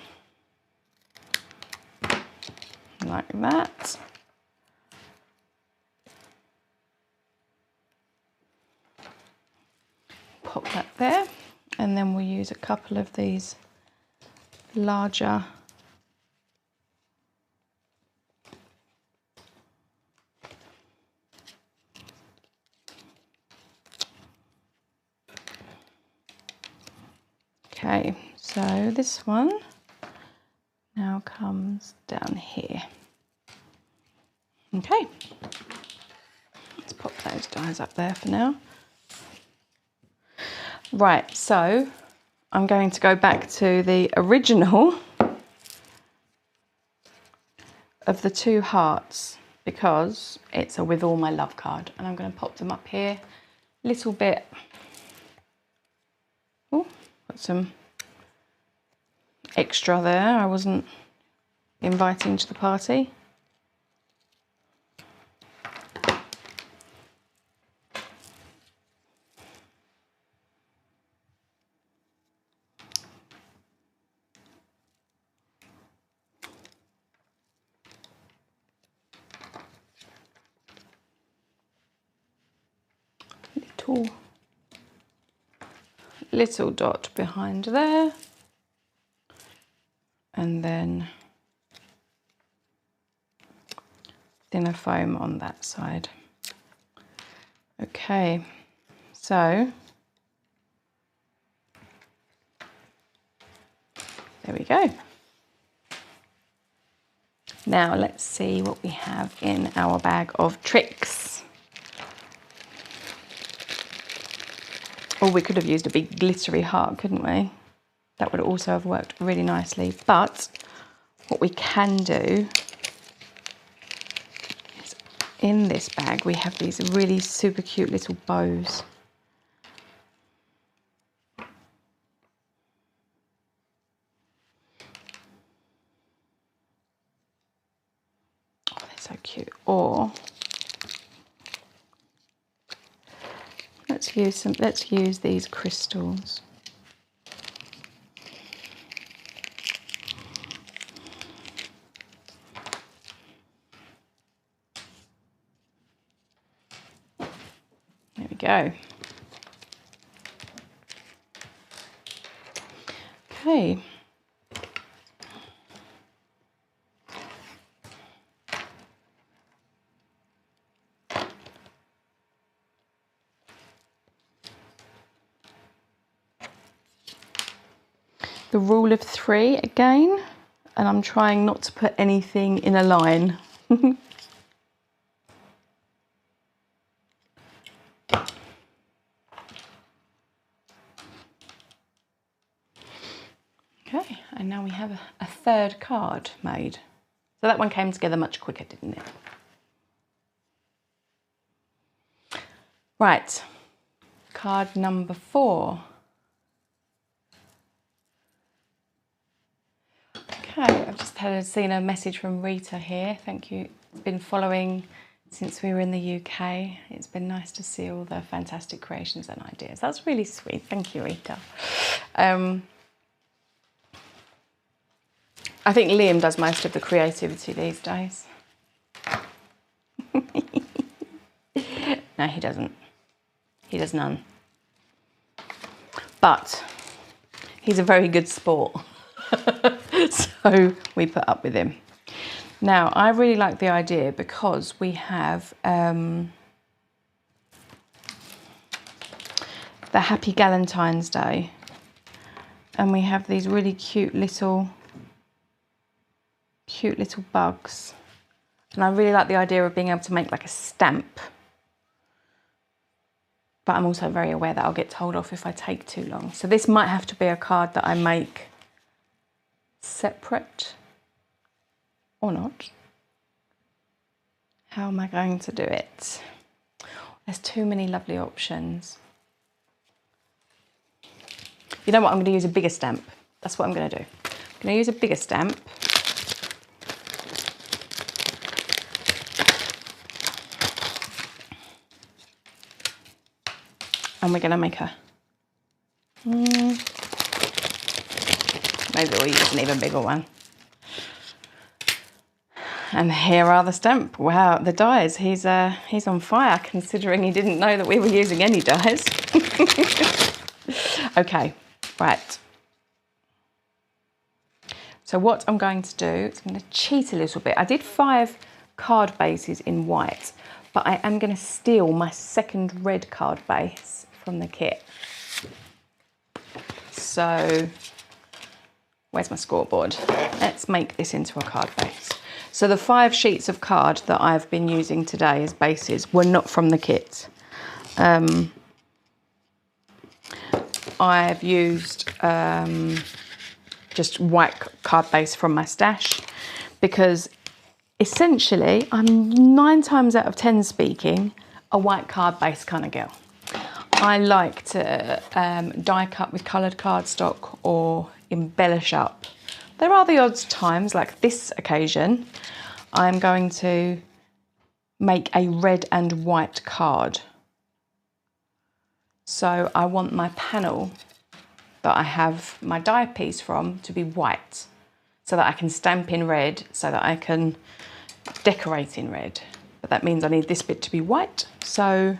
like that. Pop that there, and then we'll use a couple of these larger okay, so this one now comes down here. Okay, let's pop those dies up there for now. Right, so I'm going to go back to the original of the 2 hearts because it's a with all my love card, and I'm going to pop them up here a little bit. Oh, got some extra there I wasn't inviting to the party. Little dot behind there, and then thinner foam on that side. Okay, so there we go. Now let's see what we have in our bag of tricks. Or we could have used a big glittery heart, couldn't we? That would also have worked really nicely. But what we can do is in this bag, we have these really super cute little bows. Oh, they're so cute. Or let's use these crystals. There we go. Okay. The rule of 3 again, and I'm trying not to put anything in a line. Okay, and now we have a 3rd card made. So that one came together much quicker, didn't it? Right, card number 4. Okay, I've just seen a message from Rita here. Thank you. It's been following since we were in the UK. It's been nice to see all the fantastic creations and ideas. That's really sweet. Thank you, Rita. I think Liam does most of the creativity these days. No, he doesn't. He does none. But he's a very good sport. So we put up with him. Now, I really like the idea because we have the Happy Galentine's Day, and we have these really cute little bugs. And I really like the idea of being able to make like a stamp. But I'm also very aware that I'll get told off if I take too long. So this might have to be a card that I make separate. or not. How am I going to do it? There's too many lovely options. You know what, I'm going to use a bigger stamp. That's what I'm going to do. I'm going to use a bigger stamp. And we're going to make a... maybe we'll use an even bigger one. And here are the stamp. Wow, the dies. He's on fire, considering he didn't know that we were using any dies. Okay, right. So what I'm going to do is I'm going to cheat a little bit. I did 5 card bases in white, but I am going to steal my second red card base from the kit. So where's my scoreboard? Let's make this into a card base. So the 5 sheets of card that I've been using today as bases were not from the kit. I've used just white card base from my stash, because essentially I'm 9 times out of 10 speaking a white card base kind of girl. I like to die cut with coloured cardstock or embellish up. There are the odd times, like this occasion, I'm going to make a red and white card. So I want my panel that I have my die piece from to be white, so that I can stamp in red, so that I can decorate in red. But that means I need this bit to be white. So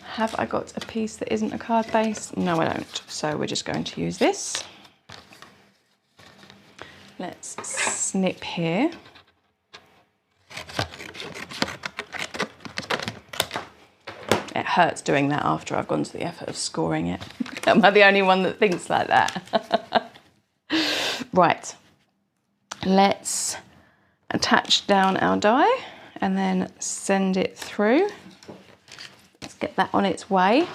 have I got a piece that isn't a card base? No, I don't. So we're just going to use this. Let's snip here. It hurts doing that after I've gone to the effort of scoring it. Am I the only one that thinks like that? Right, let's attach down our die and then send it through. Let's get that on its way.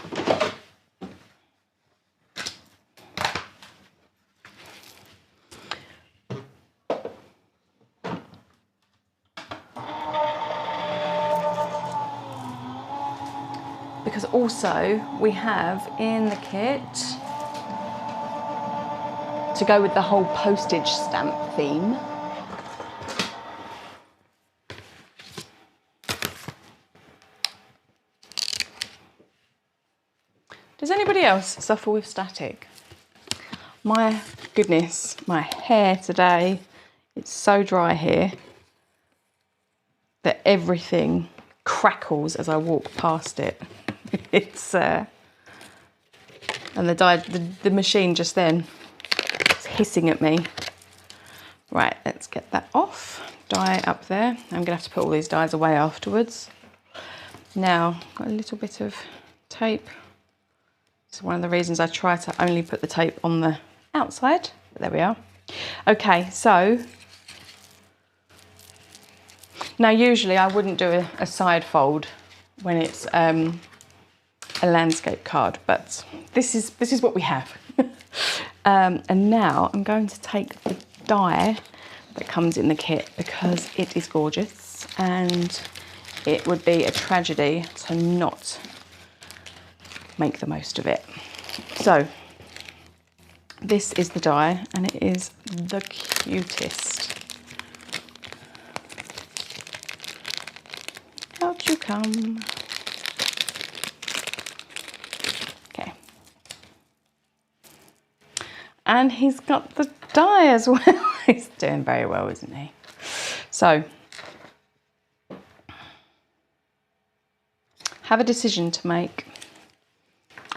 Because also we have in the kit, to go with the whole postage stamp theme, does anybody else suffer with static? My goodness, my hair today, it's so dry here that everything crackles as I walk past it. It's and the machine just then is hissing at me. Right, let's get that off. Die up there. I'm gonna have to put all these dies away afterwards. Now, got a little bit of tape. It's one of the reasons I try to only put the tape on the outside. But there we are. Okay, so now usually I wouldn't do a side fold when it's a landscape card, but this is what we have. And now I'm going to take the die that comes in the kit, because it is gorgeous and it would be a tragedy to not make the most of it. So this is the die and it is the cutest. Out you come. Okay. And he's got the die as well. He's doing very well, isn't he? So, have a decision to make.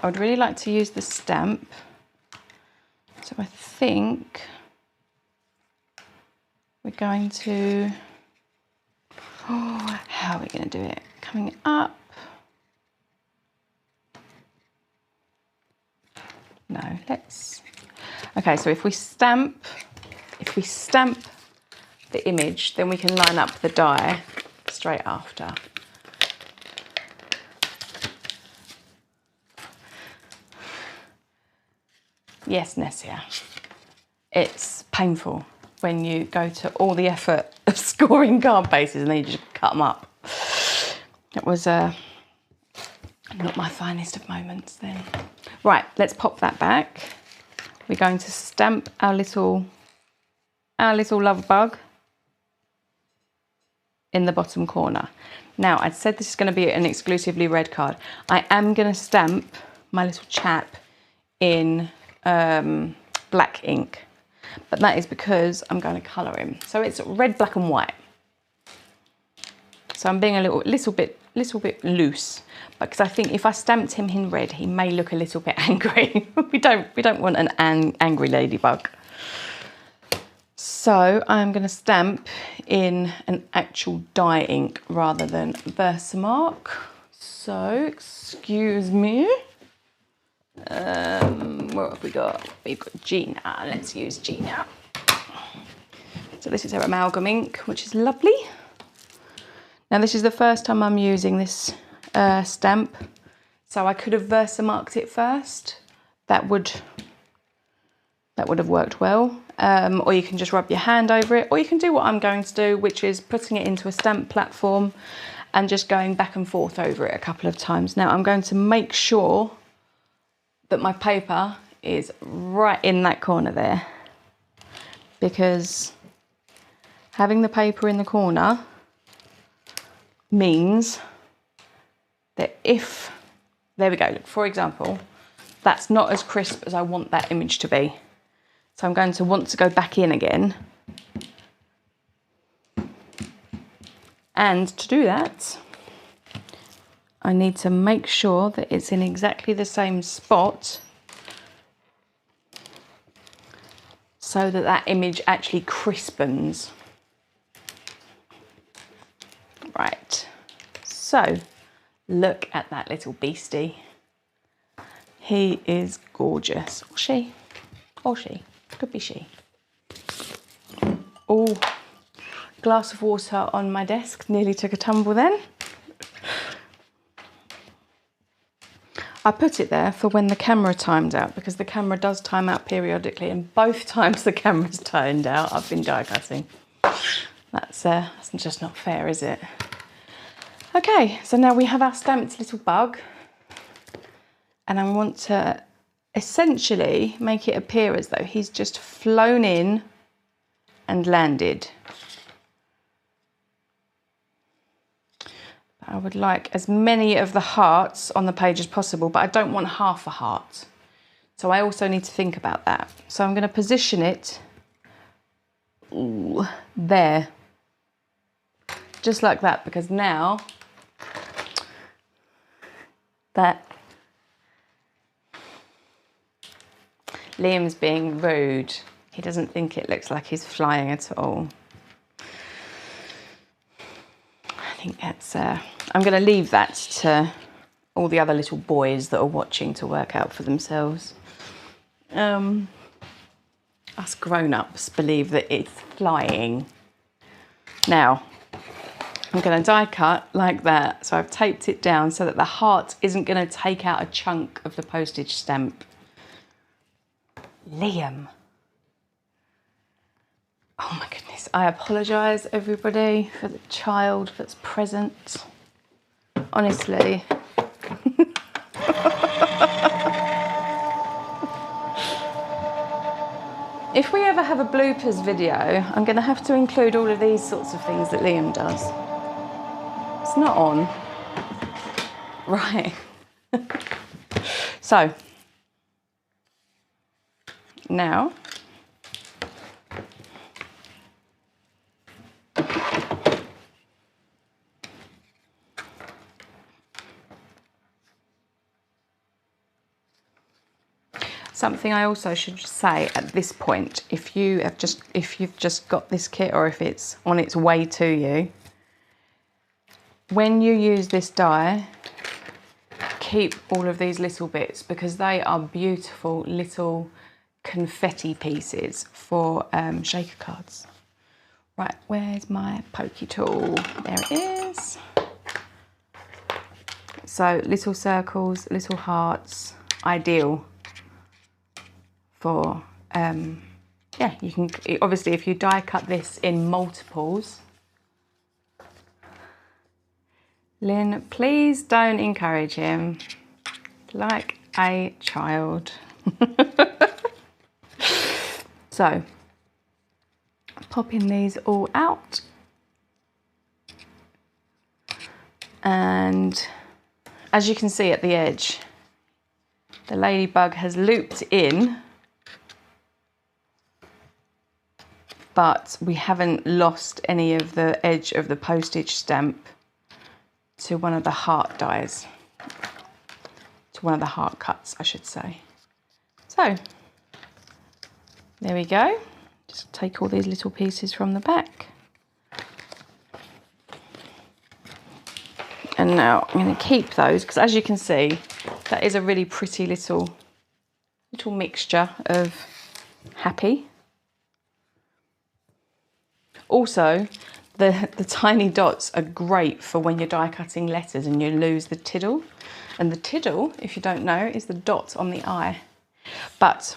I would really like to use the stamp. So I think we're going to, oh, how are we going to do it? Coming up. No, let's, okay, so if we stamp the image, then we can line up the die straight after. Yes, Nessia, it's painful. when you go to all the effort of scoring card bases and then you just cut them up. That was not my finest of moments then. Right, let's pop that back. We're going to stamp our little love bug in the bottom corner. Now, I said this is going to be an exclusively red card. I am going to stamp my little chap in black ink, but that is because I'm going to colour him. So it's red, black and white. So I'm being a little bit loose, because I think if I stamped him in red, he may look a little bit angry. we don't want an angry ladybug. So I'm going to stamp in an actual dye ink rather than Versamark. So excuse me. What have we got? We've got Gina. Let's use Gina. So this is her amalgam ink, which is lovely. Now this is the first time I'm using this stamp, so I could have Versamarked it first. That would have worked well. Or you can just rub your hand over it, or you can do what I'm going to do, which is putting it into a stamp platform and just going back and forth over it a couple of times. Now I'm going to make sure that my paper is right in that corner there, because having the paper in the corner means that if, there we go, look, for example, that's not as crisp as I want that image to be. So I'm going to want to go back in again. And to do that, I need to make sure that it's in exactly the same spot so that that image actually crispens. Right, so look at that little beastie. He is gorgeous. Or she. Or she. Could be she. Oh, glass of water on my desk. Nearly took a tumble then. I put it there for when the camera timed out, because the camera does time out periodically, and both times the camera's timed out, I've been die cutting. That's just not fair, is it? Okay, so now we have our stamped little bug, and I want to essentially make it appear as though he's just flown in and landed. I would like as many of the hearts on the page as possible, but I don't want half a heart. So I also need to think about that. So I'm going to position it there, just like that, because now that Liam's being rude, he doesn't think it looks like he's flying at all. I think that's, I'm going to leave that to all the other little boys that are watching to work out for themselves. Us grown-ups believe that it's flying. Now, I'm going to die cut like that. So I've taped it down so that the heart isn't going to take out a chunk of the postage stamp. Liam. Oh my goodness. I apologise, everybody, for the child that's present. Honestly. If we ever have a bloopers video, I'm going to have to include all of these sorts of things that Liam does. It's not on. Right. So, now, something I also should say at this point, if you've just got this kit, or if it's on its way to you, when you use this die, keep all of these little bits, because they are beautiful little confetti pieces for shaker cards. Right, where's my pokey tool? There it is. So little circles, little hearts, ideal for yeah, you can, obviously if you die cut this in multiples. Lynn, please don't encourage him like a child. So, popping these all out. And as you can see at the edge, the ladybug has looped in, but we haven't lost any of the edge of the postage stamp to one of the heart dies, to one of the heart cuts, I should say. So, there we go. Just take all these little pieces from the back. And now I'm going to keep those, because as you can see, that is a really pretty little mixture of happy. Also, the tiny dots are great for when you're die cutting letters and you lose the tiddle. And the tiddle, if you don't know, is the dot on the eye. But,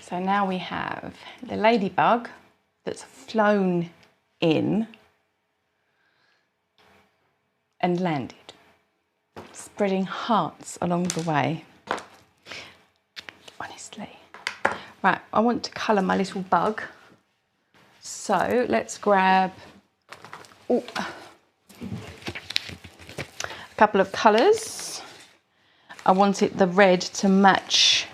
so now we have the ladybug that's flown in and landed, spreading hearts along the way. Honestly. Right, I want to colour my little bug. So let's grab a couple of colours. I wanted the red to match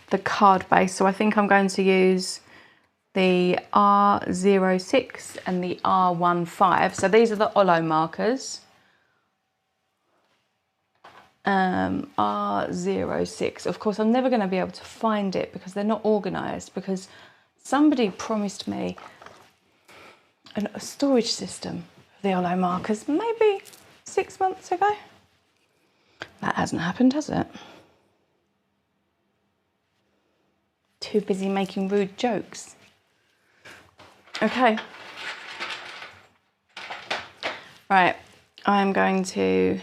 the card base, so I think I'm going to use the R06 and the R15. So these are the Olo markers. R06. Of course, I'm never going to be able to find it because they're not organised, because somebody promised me a storage system for the Olo markers maybe 6 months ago. That hasn't happened, has it? Too busy making rude jokes. Okay. Right, I'm going to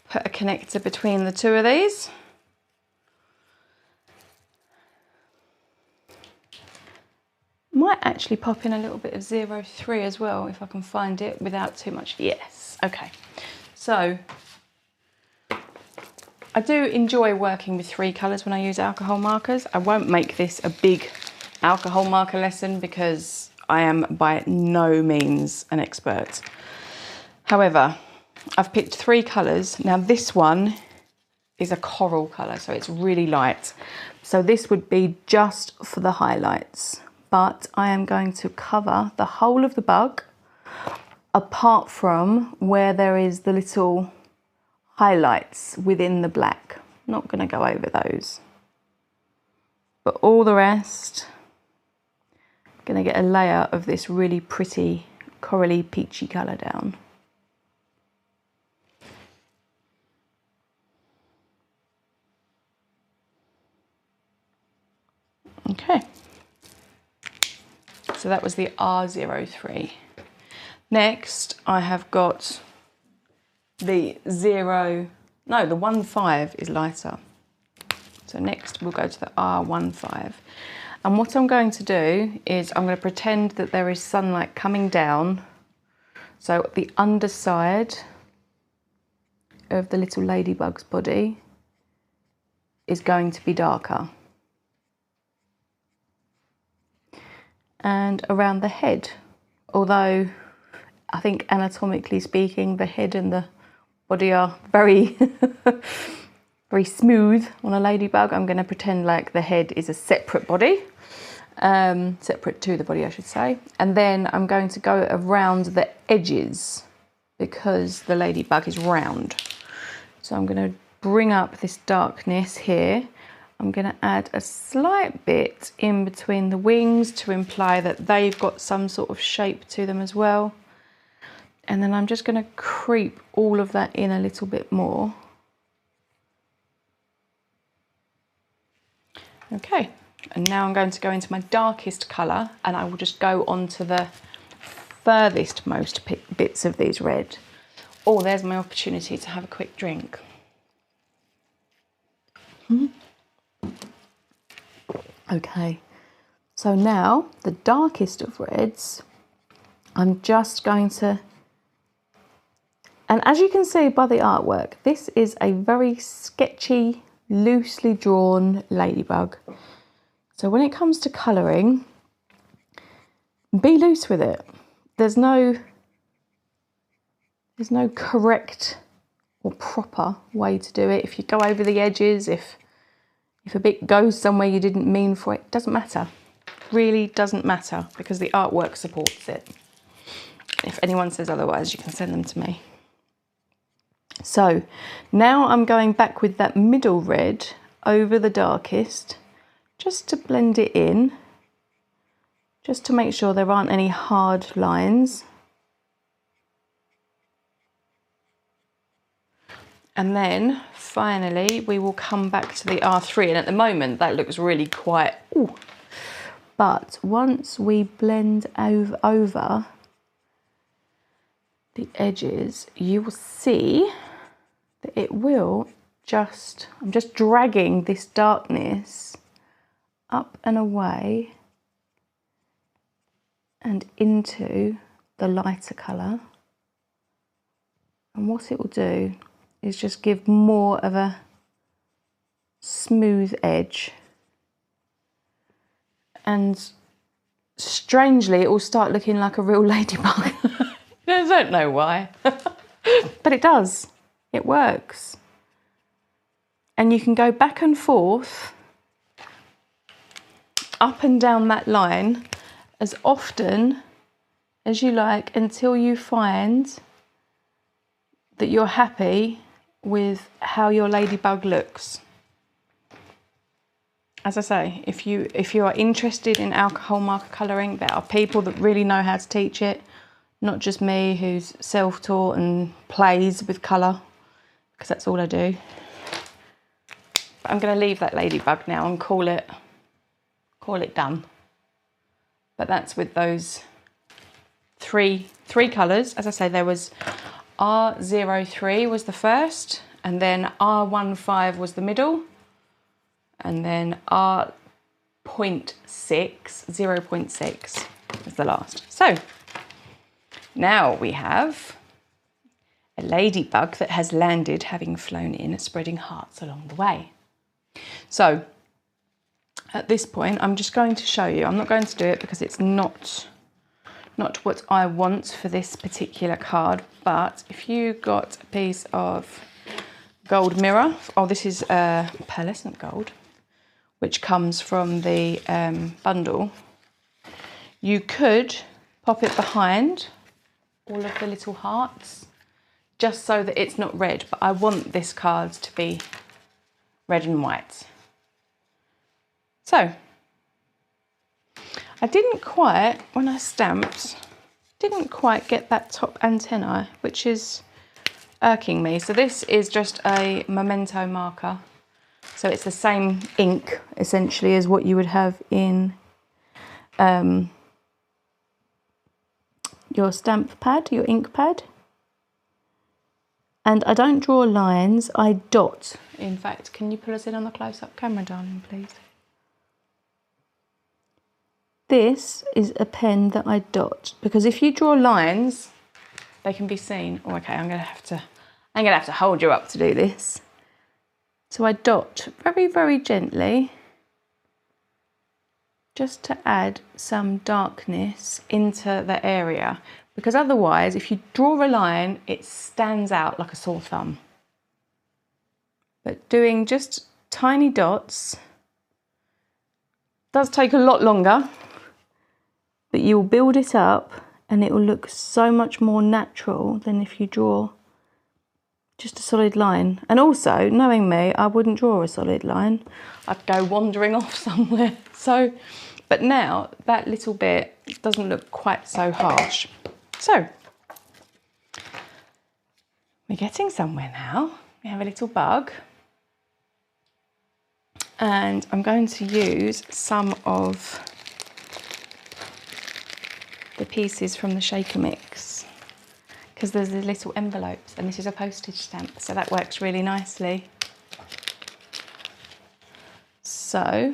put a connector between the two of these. Might actually pop in a little bit of 03 as well if I can find it without too much. Yes, okay. So I do enjoy working with 3 colours when I use alcohol markers. I won't make this a big alcohol marker lesson because I am by no means an expert. However, I've picked 3 colours. Now this one is a coral colour, so it's really light. So this would be just for the highlights, but I am going to cover the whole of the bug apart from where there is the little highlights within the black. I'm not going to go over those, but all the rest, I'm going to get a layer of this really pretty corally peachy colour down. Okay, so that was the R03. Next, I have got the the 15 is lighter. So next we'll go to the R15. And what I'm going to do is I'm going to pretend that there is sunlight coming down. So the underside of the little ladybug's body is going to be darker. And around the head, although I think anatomically speaking, the head and the body are very, very smooth on a ladybug, I'm going to pretend like the head is a separate body, separate to the body, I should say. And then I'm going to go around the edges because the ladybug is round. So I'm going to bring up this darkness here. I'm going to add a slight bit in between the wings to imply that they've got some sort of shape to them as well. And then I'm just going to creep all of that in a little bit more. Okay, and now I'm going to go into my darkest colour and I will just go on to the furthest most bits of these red. Oh, there's my opportunity to have a quick drink. Okay, so now the darkest of reds, I'm just going to, and as you can see by the artwork, this is a very sketchy, loosely drawn ladybug. So when it comes to colouring, be loose with it. There's no correct or proper way to do it. If you go over the edges, if a bit goes somewhere you didn't mean for it, doesn't matter. Really doesn't matter, because the artwork supports it. If anyone says otherwise, you can send them to me. So now I'm going back with that middle red over the darkest, just to blend it in, just to make sure there aren't any hard lines. And then finally we will come back to the R3, and at the moment that looks really quite, ooh. But once we blend over the edges, you will see that it will just, I'm just dragging this darkness up and away and into the lighter colour. And what it will do is just give more of a smooth edge. And strangely, it will start looking like a real ladybug. I don't know why, but it does. It works. And you can go back and forth, up and down that line as often as you like, until you find that you're happy with how your ladybug looks. As I say, if you are interested in alcohol marker colouring, there are people that really know how to teach it, not just me who's self-taught and plays with colour, because that's all I do. But I'm going to leave that ladybug now and call it done. But that's with those three colours. As I say, there was R03 was the first, and then R15 was the middle, and then R.6, 0.6 is the last. So now we have a ladybug that has landed, having flown in, spreading hearts along the way. So at this point, I'm just going to show you. I'm not going to do it because it's not what I want for this particular card, but if you got a piece of gold mirror, oh, this is pearlescent gold, which comes from the bundle, you could pop it behind all of the little hearts, just so that it's not red, but I want this card to be red and white. So I didn't quite, when I stamped, didn't quite get that top antennae, which is irking me. So this is just a memento marker. So it's the same ink, essentially, as what you would have in your stamp pad, your ink pad. And I don't draw lines, I dot. In fact, can you pull us in on the close-up camera, darling, please? This is a pen that I dot, because if you draw lines, they can be seen. Oh, okay, I'm gonna have to hold you up to do this. So I dot very, very gently, just to add some darkness into the area, because otherwise, if you draw a line, it stands out like a sore thumb. But doing just tiny dots does take a lot longer, but you'll build it up and it will look so much more natural than if you draw just a solid line. And also, knowing me, I wouldn't draw a solid line. I'd go wandering off somewhere. So, but now that little bit doesn't look quite so harsh. So, we're getting somewhere now. We have a little bug. And I'm going to use some of the pieces from the shaker mix, because there's the little envelopes, and this is a postage stamp, so that works really nicely. So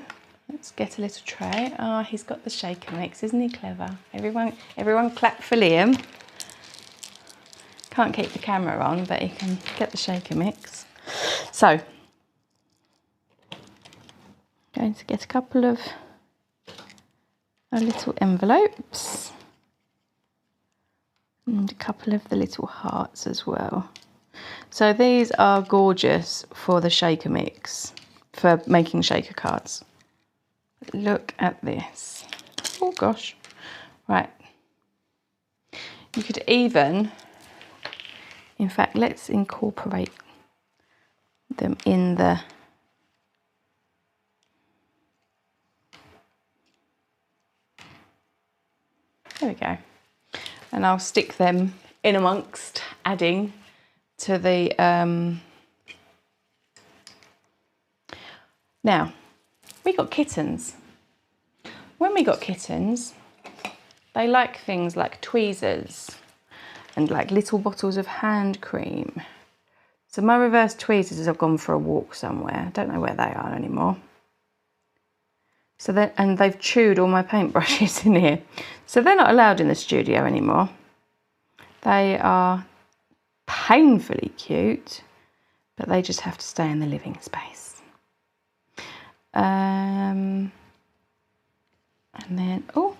let's get a little tray. Oh, he's got the shaker mix, isn't he clever? Everyone clap for Liam. Can't keep the camera on, but he can get the shaker mix. So, going to get a couple of little envelopes and a couple of the little hearts as well. So these are gorgeous for the shaker mix, for making shaker cards. Look at this. Oh gosh. Right. You could even, in fact, let's incorporate them in the there we go. And I'll stick them in amongst adding to the now we got kittens. When we got kittens, they like things like tweezers and like little bottles of hand cream. So my reverse tweezers have gone for a walk somewhere. I don't know where they are anymore. So then, and they've chewed all my paintbrushes in here. So they're not allowed in the studio anymore. They are painfully cute, but they just have to stay in the living space. And then, oh,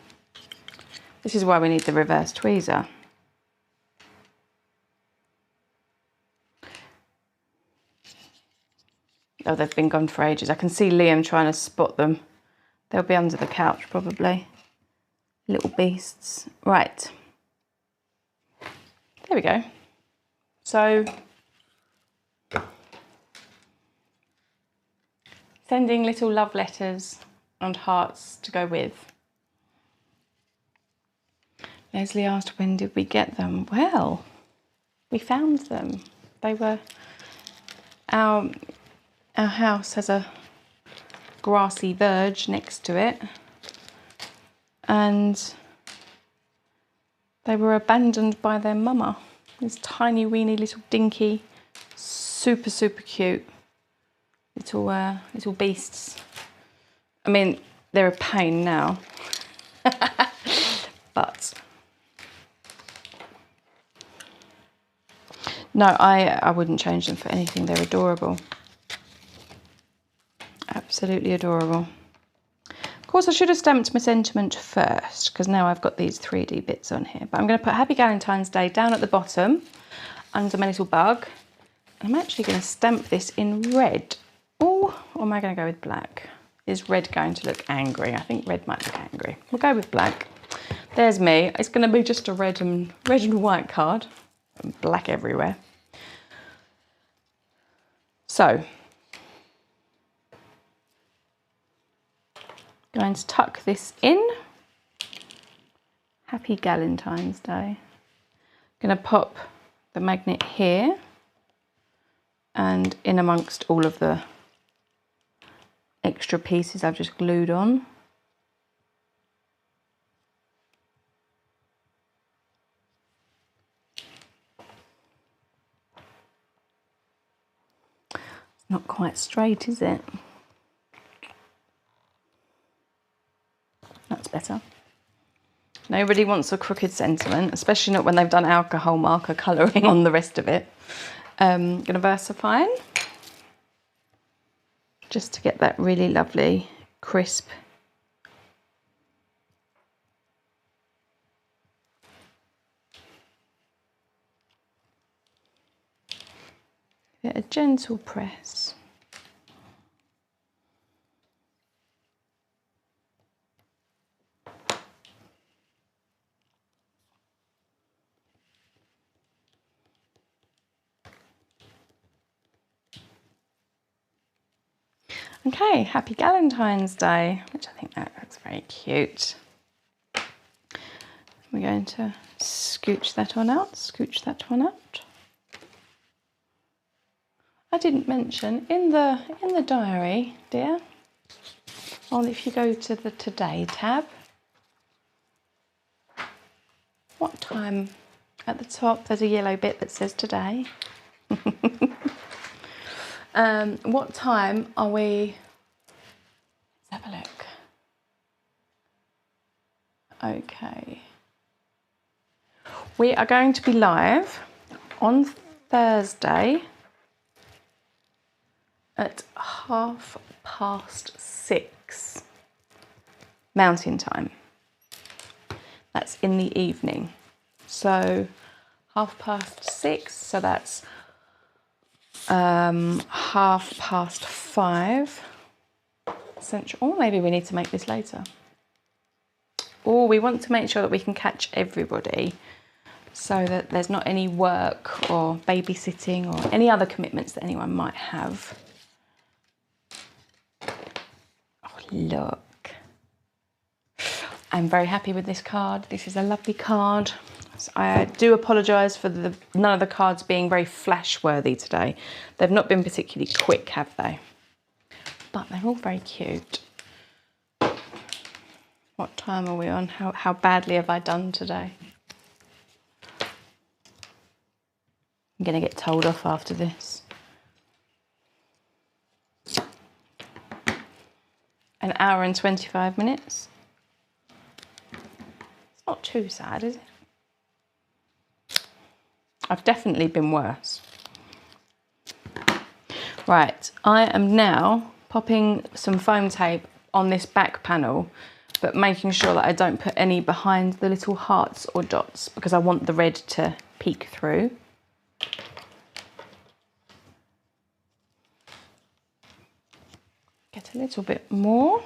this is why we need the reverse tweezer. Oh, they've been gone for ages. I can see Liam trying to spot them. They'll be under the couch probably. Little beasts. Right. There we go. So, sending little love letters and hearts to go with. Leslie asked, when did we get them? Well, we found them. They were, our house has a grassy verge next to it, and they were abandoned by their mama. These tiny weeny little dinky, super cute little beasts. I mean, they're a pain now, but no, I wouldn't change them for anything. They're adorable. Absolutely adorable. Of course, I should have stamped my sentiment first, because now I've got these 3D bits on here. But I'm going to put Happy Galentine's Day down at the bottom, under my little bug. And I'm actually going to stamp this in red. Oh, or am I going to go with black? Is red going to look angry? I think red might look angry. We'll go with black. There's me. It's going to be just a red and white card. And black everywhere. So, going to tuck this in. Happy Galentine's Day. Going to pop the magnet here and in amongst all of the extra pieces I've just glued on. It's not quite straight, is it? That's better. Nobody wants a crooked sentiment, especially not when they've done alcohol marker colouring on the rest of it. Going to VersaFine, just to get that really lovely, crisp get a gentle press. Okay, Happy Galentine's Day, which I think that looks very cute. We're going to scooch that one out, I didn't mention in the diary, dear. Well, if you go to the Today tab, what time at the top there's a yellow bit that says today. What time are we Let's have a look. Okay. We are going to be live on Thursday at 6:30 Mountain Time. That's in the evening. So 6:30, so that's 5:30 Central. Or maybe we need to make this later. Or we want to make sure that we can catch everybody so that there's not any work or babysitting or any other commitments that anyone might have. Oh, look. I'm very happy with this card. This is a lovely card. So I do apologise for none of the cards being very flash worthy today. They've not been particularly quick, have they? But they're all very cute. What time are we on? How badly have I done today? I'm going to get told off after this. An hour and 25 minutes. It's not too sad, is it? I've definitely been worse. Right, I am now popping some foam tape on this back panel, but making sure that I don't put any behind the little hearts or dots because I want the red to peek through. Get a little bit more.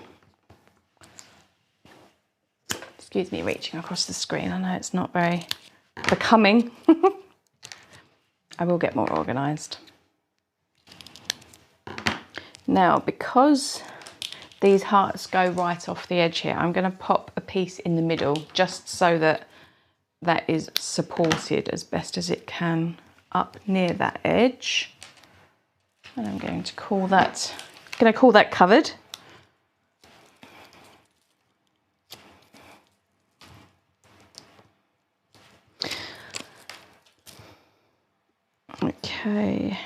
Excuse me reaching across the screen. I know it's not very becoming. I will get more organised. Now, because these hearts go right off the edge here, I'm going to pop a piece in the middle just so that that is supported as best as it can up near that edge. And I'm going to call that covered. Okay.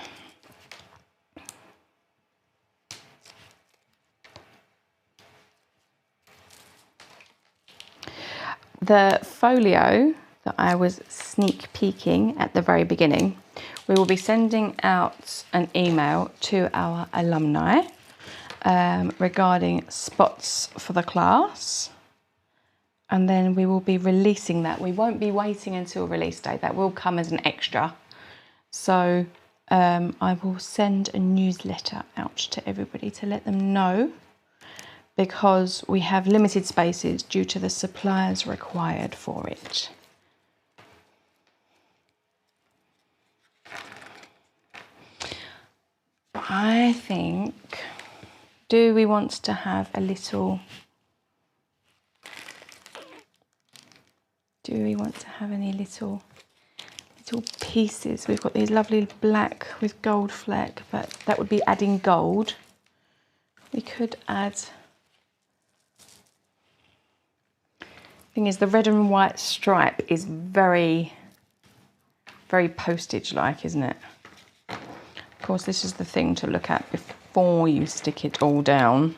The folio that I was sneak peeking at the very beginning, we will be sending out an email to our alumni regarding spots for the class, and then we will be releasing that. We won't be waiting until release day. That will come as an extra. So I will send a newsletter out to everybody to let them know, because we have limited spaces due to the suppliers required for it. I think, do we want to have a little, any little pieces? We've got these lovely black with gold fleck, but that would be adding gold. We could add, thing is, the red and white stripe is very, very postage-like, isn't it? Of course, this is the thing to look at before you stick it all down.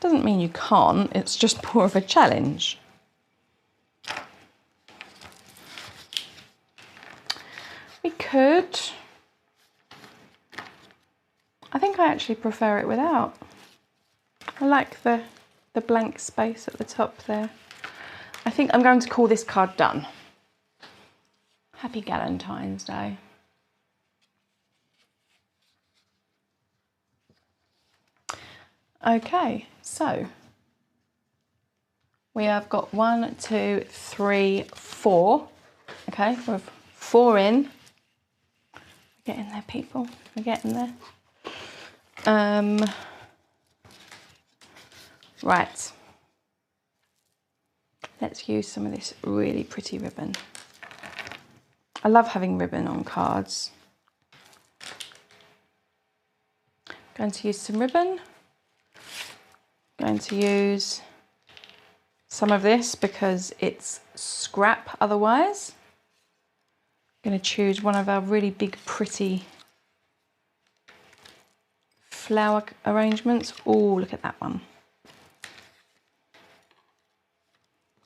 Doesn't mean you can't, it's just more of a challenge. We could, I think I actually prefer it without. I like the blank space at the top there. I think I'm going to call this card done. Happy Galentine's Day. Okay, so we have got 1, 2, 3, 4. Okay, we're 4 in. We're getting there, people. We're getting there. Right. Let's use some of this really pretty ribbon. I love having ribbon on cards. Going to use some ribbon. Going to use some of this because it's scrap otherwise. I'm going to choose one of our really big, pretty flower arrangements. Oh, look at that one.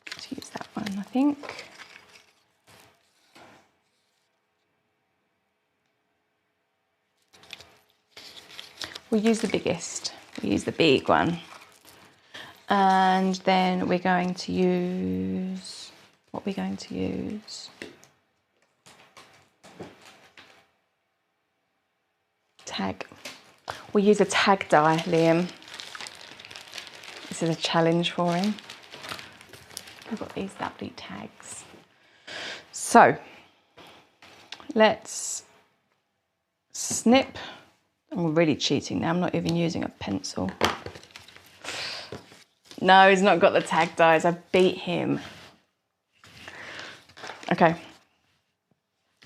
Let's use that one, I think. We'll use the biggest. We'll use the big one. And then we're going to use, what we're going to use? Tag. We'll use a tag die, Liam. This is a challenge for him. We've got these lovely tags. So, let's snip. I'm really cheating now, I'm not even using a pencil. No, he's not got the tag dies, I beat him. Okay,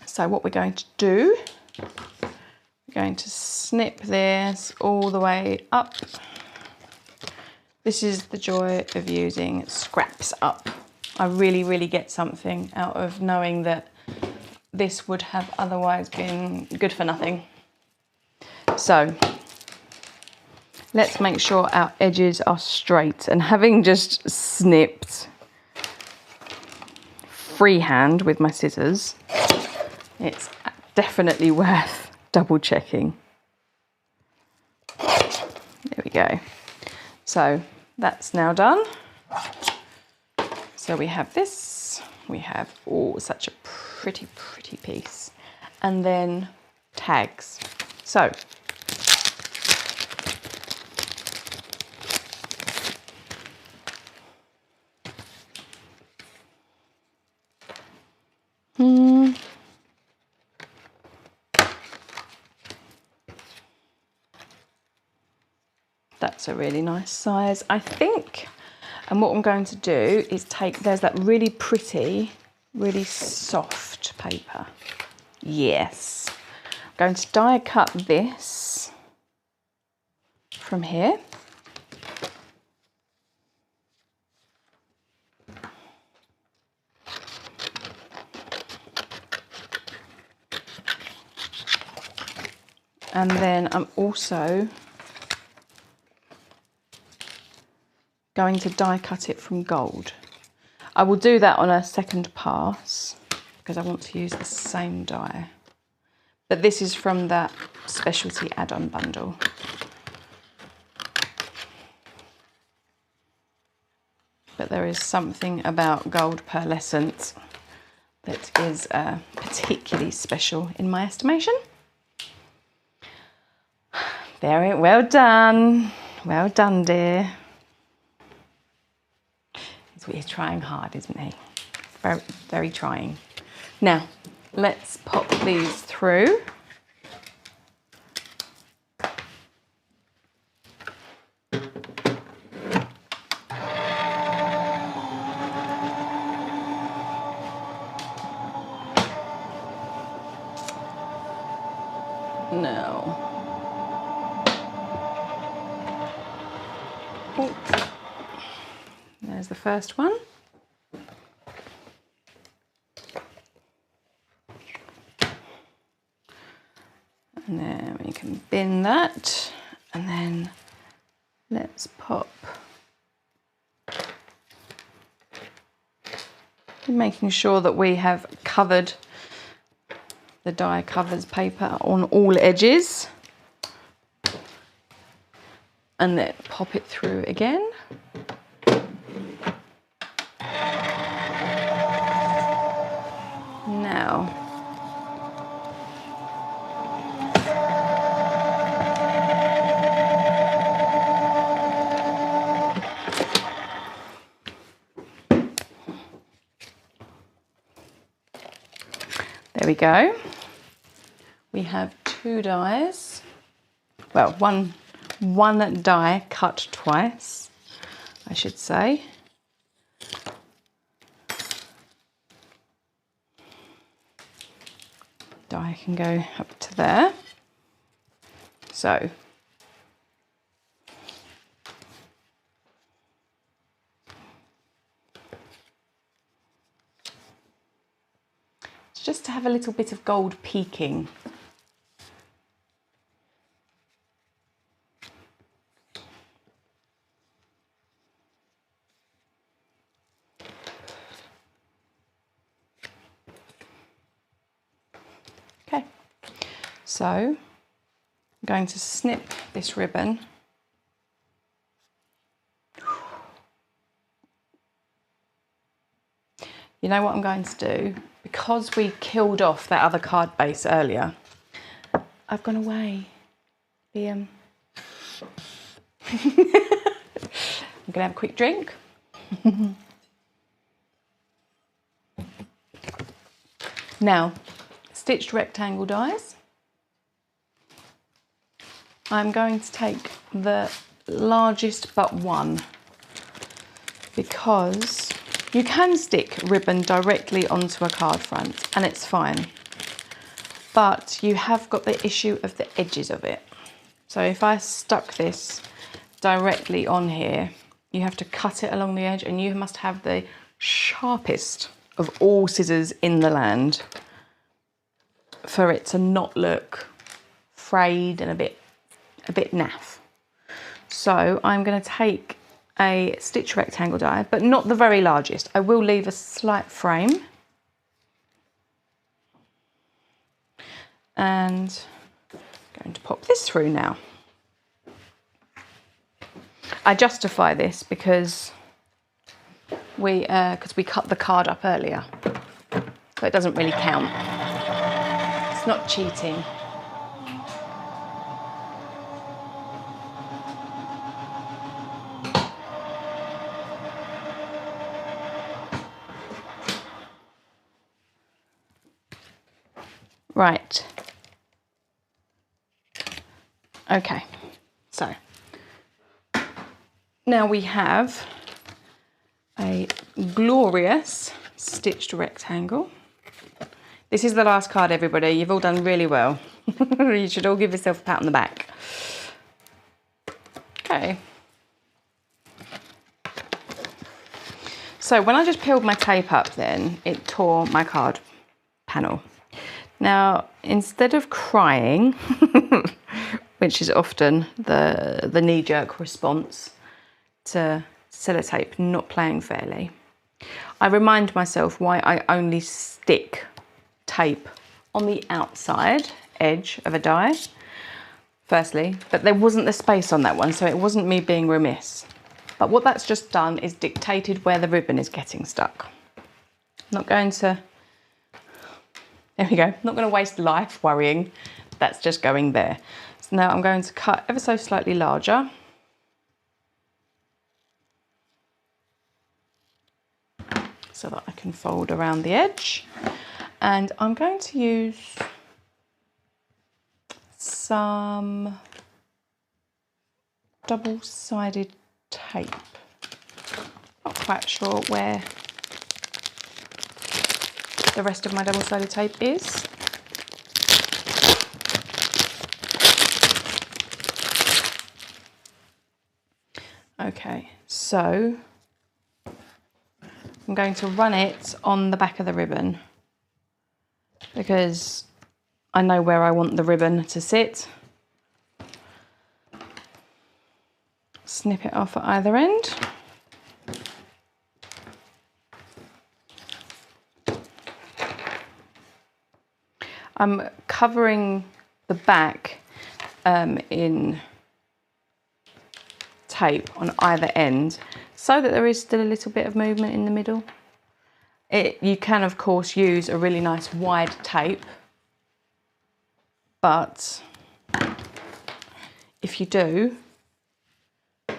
so what we're going to do, we're going to snip this all the way up. This is the joy of using scraps up. I really get something out of knowing that this would have otherwise been good for nothing. So, let's make sure our edges are straight, and having just snipped freehand with my scissors, it's definitely worth double checking. There we go. So that's now done. So we have this, we have, oh, such a pretty piece. And then tags. So, that's a really nice size, I think. And what I'm going to do is take, there's that really pretty, really soft paper. Yes. I'm going to die cut this from here. And then I'm also going to die cut it from gold. I will do that on a second pass because I want to use the same die. But this is from that specialty add-on bundle. But there is something about gold pearlescent that is particularly special in my estimation. Very well done. Well done, dear. He's trying hard, isn't he? Very, very trying. Now, let's pop these through. Now, oh, there's the first one. And then we can bin that, and then let's pop, making sure that we have covered the die covers paper on all edges, and then pop it through again. Now, there we go. We have two dies. Well, one die cut twice, I should say. Die can go up to there. So, it's just to have a little bit of gold peeking. So I'm going to snip this ribbon. You know what I'm going to do? Because we killed off that other card base earlier, I've gone away, Liam. I'm gonna have a quick drink. Now, stitched rectangle dies. I'm going to take the largest but one, because you can stick ribbon directly onto a card front and it's fine, but you have got the issue of the edges of it. So if I stuck this directly on here, you have to cut it along the edge, and you must have the sharpest of all scissors in the land for it to not look frayed and a bit naff. So I'm going to take a stitch rectangle die, but not the very largest. I will leave a slight frame. And I'm going to pop this through now. I justify this because we cut the card up earlier, so it doesn't really count. It's not cheating. Right. Okay, so now we have a glorious stitched rectangle. This is the last card, everybody. You've all done really well. You should all give yourself a pat on the back. Okay. So when I just peeled my tape up then, it tore my card panel. Now, instead of crying, which is often the knee-jerk response to sellotape not playing fairly, I remind myself why I only stick tape on the outside edge of a die, firstly, but there wasn't the space on that one, so it wasn't me being remiss. But what that's just done is dictated where the ribbon is getting stuck. Not going to, there we go, not going to waste life worrying, that's just going there. So now I'm going to cut ever so slightly larger. So that I can fold around the edge. And I'm going to use some double-sided tape. Not quite sure where the rest of my double-sided tape is. Okay, so I'm going to run it on the back of the ribbon because I know where I want the ribbon to sit. Snip it off at either end. I'm covering the back in tape on either end so that there is still a little bit of movement in the middle. You can of course use a really nice wide tape, but if you do,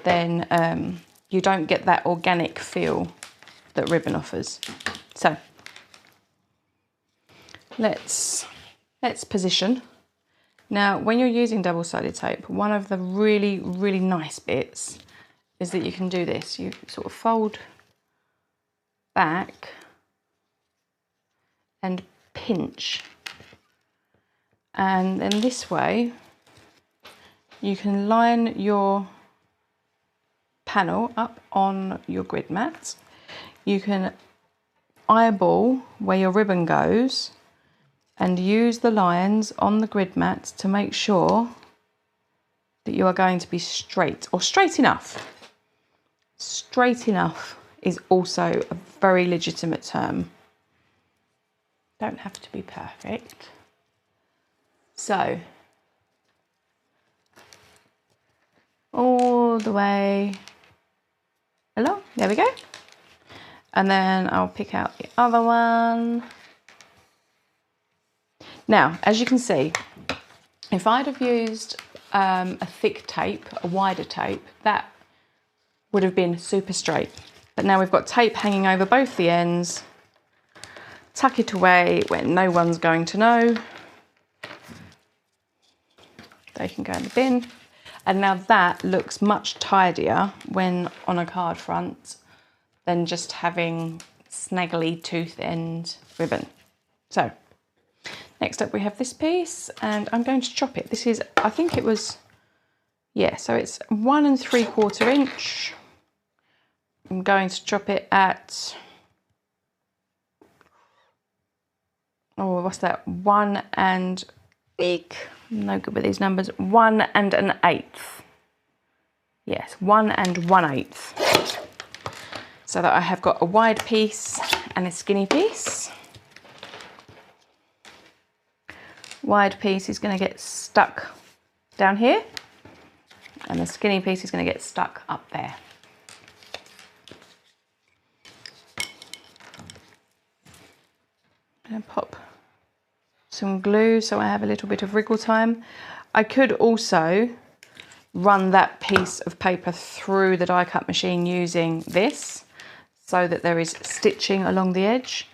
then you don't get that organic feel that ribbon offers. So let's position. Now, when you're using double-sided tape, one of the really, really nice bits is that you can do this. You sort of fold back and pinch. And then this way, you can line your panel up on your grid mat. You can eyeball where your ribbon goes and use the lines on the grid mat to make sure that you are going to be straight, or straight enough. Straight enough is also a very legitimate term. Don't have to be perfect. So, all the way along, there we go. And then I'll pick out the other one. Now, as you can see, if I'd have used a thick tape, a wider tape, that would have been super straight. But now we've got tape hanging over both the ends. Tuck it away where no one's going to know. They can go in the bin. And now that looks much tidier when on a card front than just having snaggly tooth end ribbon. So next up we have this piece, and I'm going to chop it. This is, I think it was, yeah, so it's 1 3/4 inch. I'm going to chop it at, oh, what's that? 1 and no good with these numbers. 1 1/8. Yes, 1 1/8. So that I have got a wide piece and a skinny piece. Wide piece is going to get stuck down here, and the skinny piece is going to get stuck up there. I'm going to pop some glue so I have a little bit of wriggle time. I could also run that piece of paper through the die cut machine using this so that there is stitching along the edge,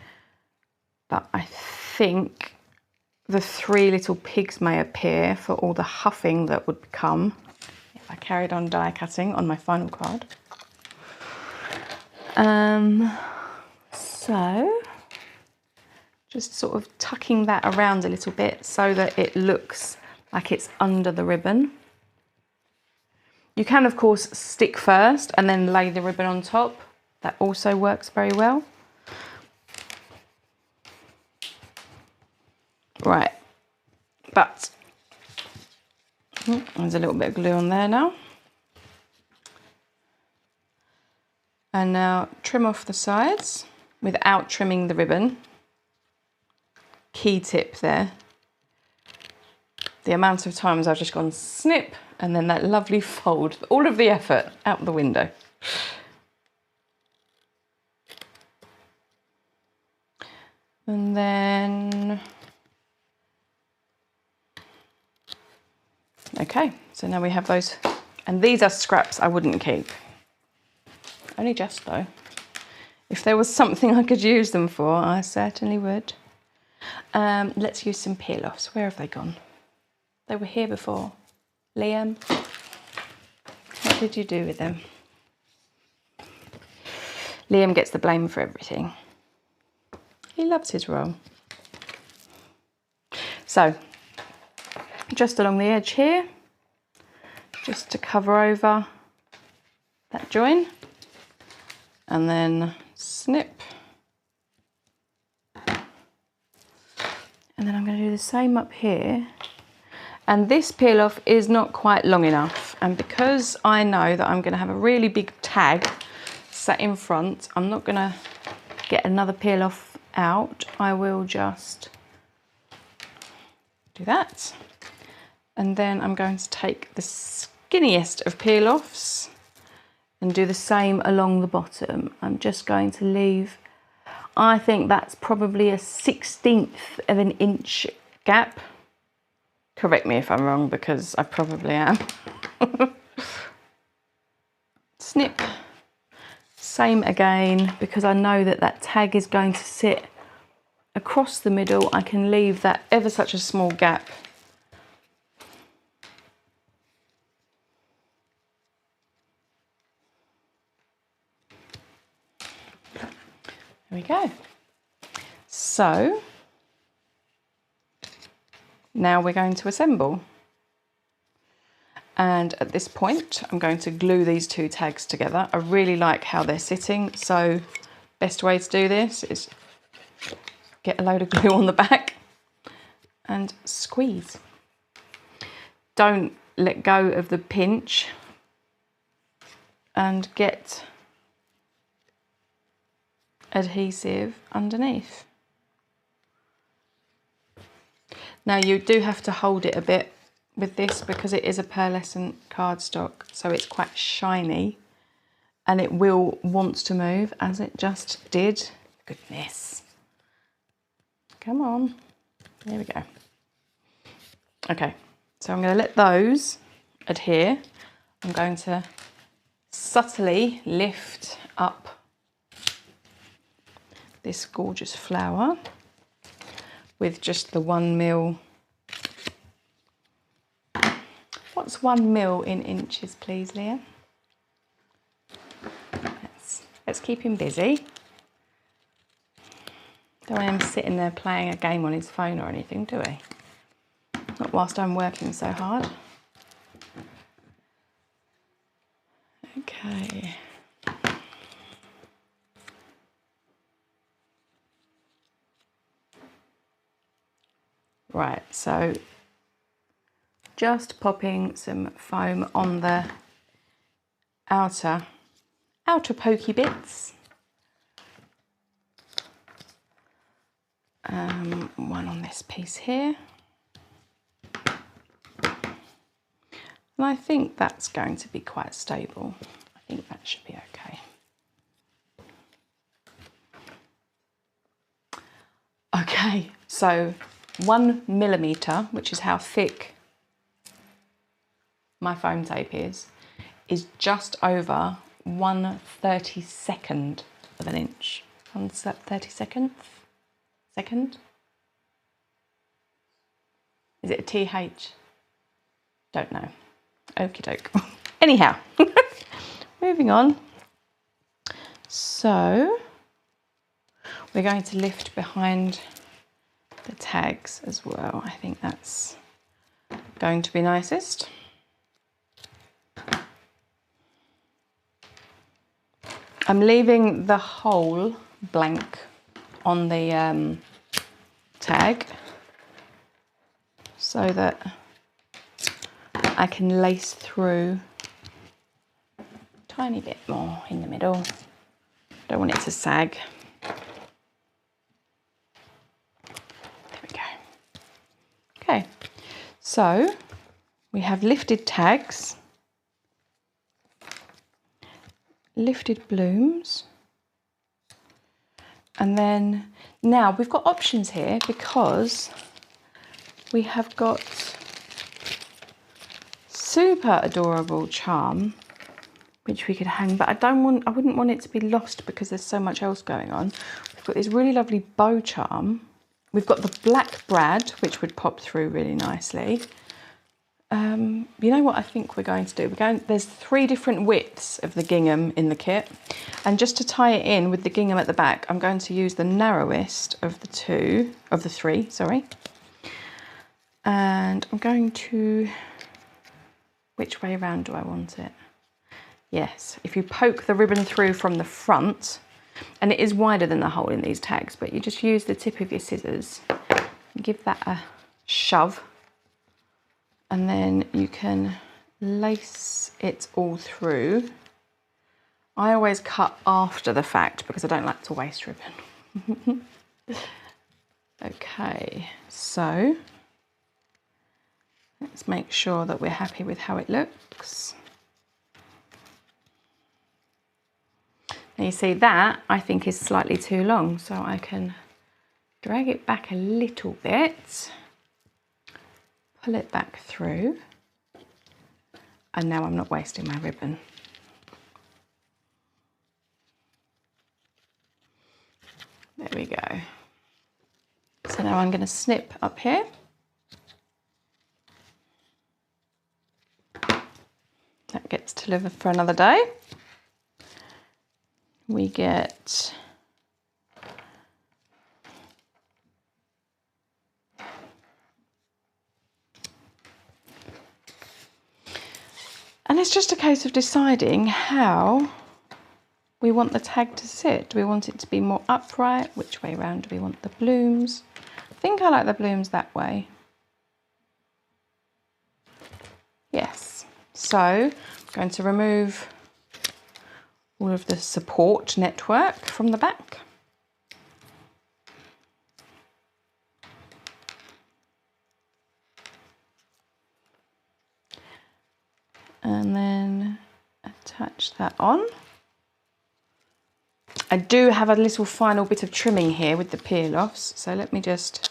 but I think the 3 little pigs may appear for all the huffing that would come if I carried on die cutting on my final card. So just sort of tucking that around a little bit so that it looks like it's under the ribbon. You can of course stick first and then lay the ribbon on top. That also works very well. Right, but there's a little bit of glue on there now. And now trim off the sides without trimming the ribbon. Key tip there. The amount of times I've just gone snip and then that lovely fold, all of the effort out the window. And then, okay, so now we have those, and these are scraps I wouldn't keep. Only just though. If there was something I could use them for, I certainly would. Let's use some peel-offs. Where have they gone? They were here before. Liam, what did you do with them? Liam gets the blame for everything. He loves his role. So, just along the edge here, just to cover over that join, and then snip. And then I'm going to do the same up here. And this peel off is not quite long enough. And because I know that I'm going to have a really big tag sat in front, I'm not going to get another peel off out. I will just do that. And then I'm going to take the skinniest of peel offs and do the same along the bottom. I'm just going to leave, I think that's probably a 1/16 of an inch gap. Correct me if I'm wrong, because I probably am. Snip. Same again, because I know that that tag is going to sit across the middle. I can leave that ever such a small gap. There we go. So now we're going to assemble. And at this point, I'm going to glue these two tags together. I really like how they're sitting. So best way to do this is get a load of glue on the back and squeeze. Don't let go of the pinch and get adhesive underneath. Now you do have to hold it a bit with this because it is a pearlescent cardstock, so it's quite shiny and it will want to move as it just did. Goodness. Come on. There we go. Okay, so I'm going to let those adhere. I'm going to subtly lift up this gorgeous flower with just the 1 mil. What's 1 mil in inches, please, Leah? Let's keep him busy. Don't want him sitting there playing a game on his phone or anything, do we? Not whilst I'm working so hard. Okay. Right, so just popping some foam on the outer pokey bits. One on this piece here. And I think that's going to be quite stable. I think that should be okay. Okay, so 1 millimetre, which is how thick my foam tape is just over 1/32 of an inch. 1/32 second? Is it a TH? Don't know. Okie doke. Anyhow, moving on. So we're going to lift behind the tags as well. I think that's going to be nicest. I'm leaving the hole blank on the tag so that I can lace through a tiny bit more in the middle. Don't want it to sag. There we go. Okay, so we have lifted tags, lifted blooms, and then now we've got options here because we have got super adorable charm which we could hang, but I wouldn't want it to be lost because there's so much else going on. We've got this really lovely bow charm. We've got the black brad, which would pop through really nicely. You know what I think we're going to do? There's 3 different widths of the gingham in the kit, and just to tie it in with the gingham at the back, I'm going to use the narrowest of the 3, sorry. And I'm going to, which way around do I want it? Yes, if you poke the ribbon through from the front, and it is wider than the hole in these tags, but you just use the tip of your scissors, give that a shove, and then you can lace it all through. I always cut after the fact because I don't like to waste ribbon. Okay, so let's make sure that we're happy with how it looks. Now you see that I think is slightly too long, so I can drag it back a little bit, pull it back through, and now I'm not wasting my ribbon. There we go. So now I'm going to snip up here. That gets to live for another day. We get and it's just a case of deciding how we want the tag to sit. Do we want it to be more upright? Which way around do we want the blooms? I think I like the blooms that way. Yes. So I'm going to remove all of the support network from the back. attach that on. I do have a little final bit of trimming here with the peel-offs, so let me just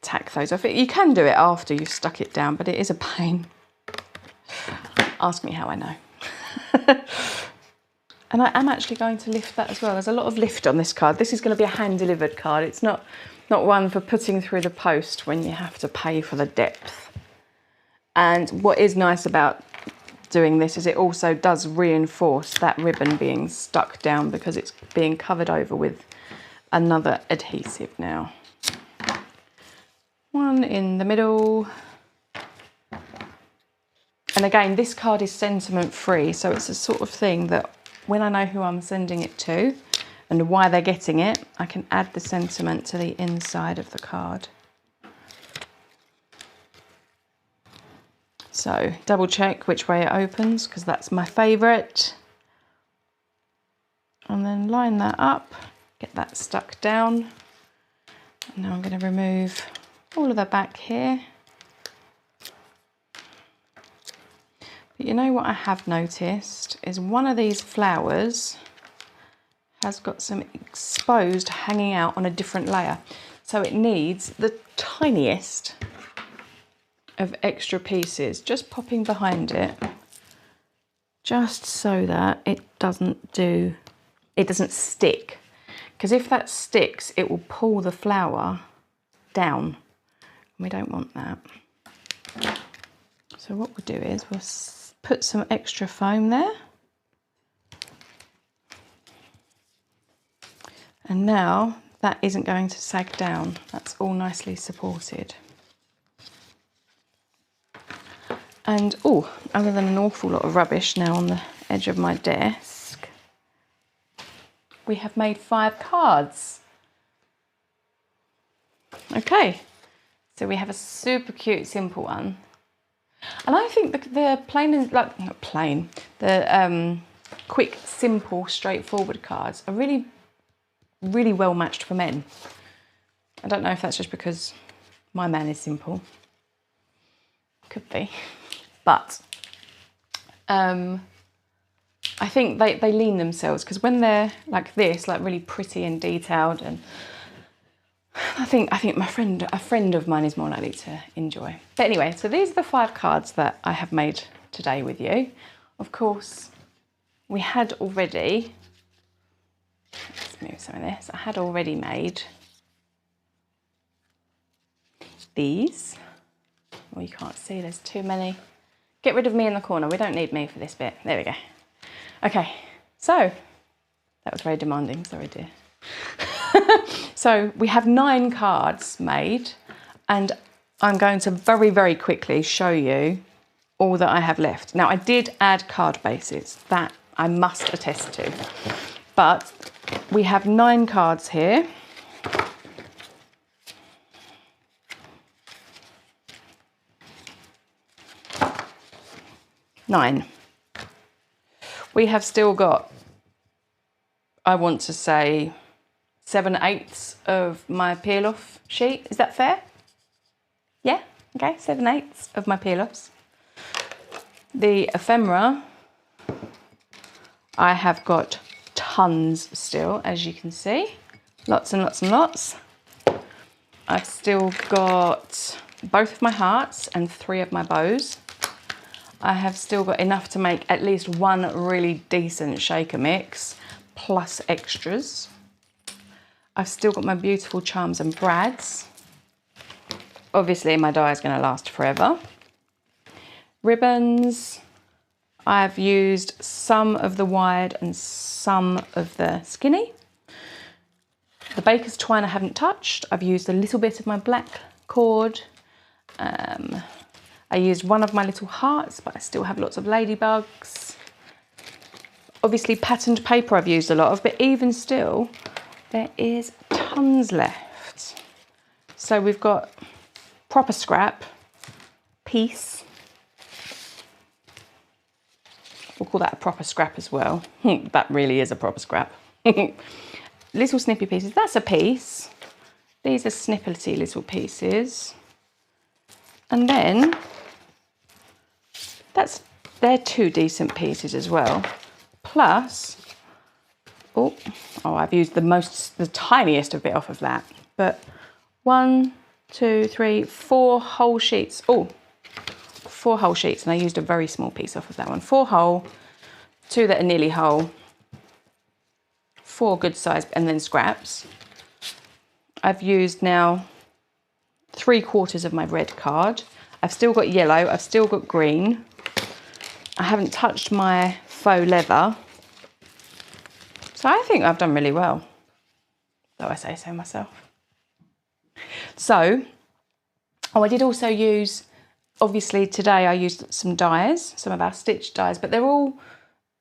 tack those off. You can do it after you've stuck it down, but it is a pain. Ask me how I know. And I am actually going to lift that as well. There's a lot of lift on this card. This is going to be a hand-delivered card. It's not one for putting through the post when you have to pay for the depth. And what is nice about doing this is it also does reinforce that ribbon being stuck down because it's being covered over with another adhesive now. One in the middle. And again, this card is sentiment free, so it's a sort of thing that when I know who I'm sending it to and why they're getting it, I can add the sentiment to the inside of the card. So double check which way it opens because that's my favourite. And then line that up, get that stuck down. And now I'm going to remove all of the back here. But you know what I have noticed is one of these flowers has got some exposed hanging out on a different layer. So it needs the tiniest of extra pieces just popping behind it, just so that it doesn't stick, because if that sticks it will pull the flower down. We don't want that. So what we'll do is we'll put some extra foam there, and now that isn't going to sag down. That's all nicely supported. And oh, other than an awful lot of rubbish now on the edge of my desk, we have made 5 cards. Okay, so we have a super cute, simple one. And I think the plain and, like, not plain, the quick, simple, straightforward cards are really, really well matched for men. I don't know if that's just because my man is simple. Could be. But I think they lean themselves, because when they're like this, like really pretty and detailed, and I think a friend of mine is more likely to enjoy. But anyway, so these are the 5 cards that I have made today with you. Of course, we had already, let's move some of this, I had already made these. Well, you can't see, there's too many. Get rid of me in the corner. We don't need me for this bit. There we go. Okay, so that was very demanding. Sorry, dear. So we have 9 cards made, and I'm going to very, very quickly show you all that I have left. Now, I did add card bases. That I must attest to. But we have 9 cards here. Nine. We have still got, I want to say, 7/8 of my peel-off sheet. Is that fair? Yeah, okay, 7/8 of my peel-offs. The ephemera, I have got tons still, as you can see. Lots and lots and lots. I've still got both of my hearts and 3 of my bows. I have still got enough to make at least 1 really decent shaker mix, plus extras. I've still got my beautiful charms and brads. Obviously my die is going to last forever. Ribbons. I've used some of the wide and some of the skinny. The baker's twine I haven't touched. I've used a little bit of my black cord. I used 1 of my little hearts, but I still have lots of ladybugs. Obviously patterned paper I've used a lot of, but even still, there is tons left. So we've got proper scrap, piece. We'll call that a proper scrap as well. That really is a proper scrap. Little snippy pieces, that's a piece. These are snippety little pieces. And then, that's they're 2 decent pieces as well. Plus, oh, I've used the tiniest of bit off of that. But 1, 2, 3, 4 whole sheets. Oh, 4 whole sheets, and I used a very small piece off of that one. 4 whole, 2 that are nearly whole, 4 good size, and then scraps. I've used now 3/4 of my red card. I've still got yellow, I've still got green. I haven't touched my faux leather. So I think I've done really well, though I say so myself. So, I did also use, obviously today I used some dies, some of our stitch dies, but they're all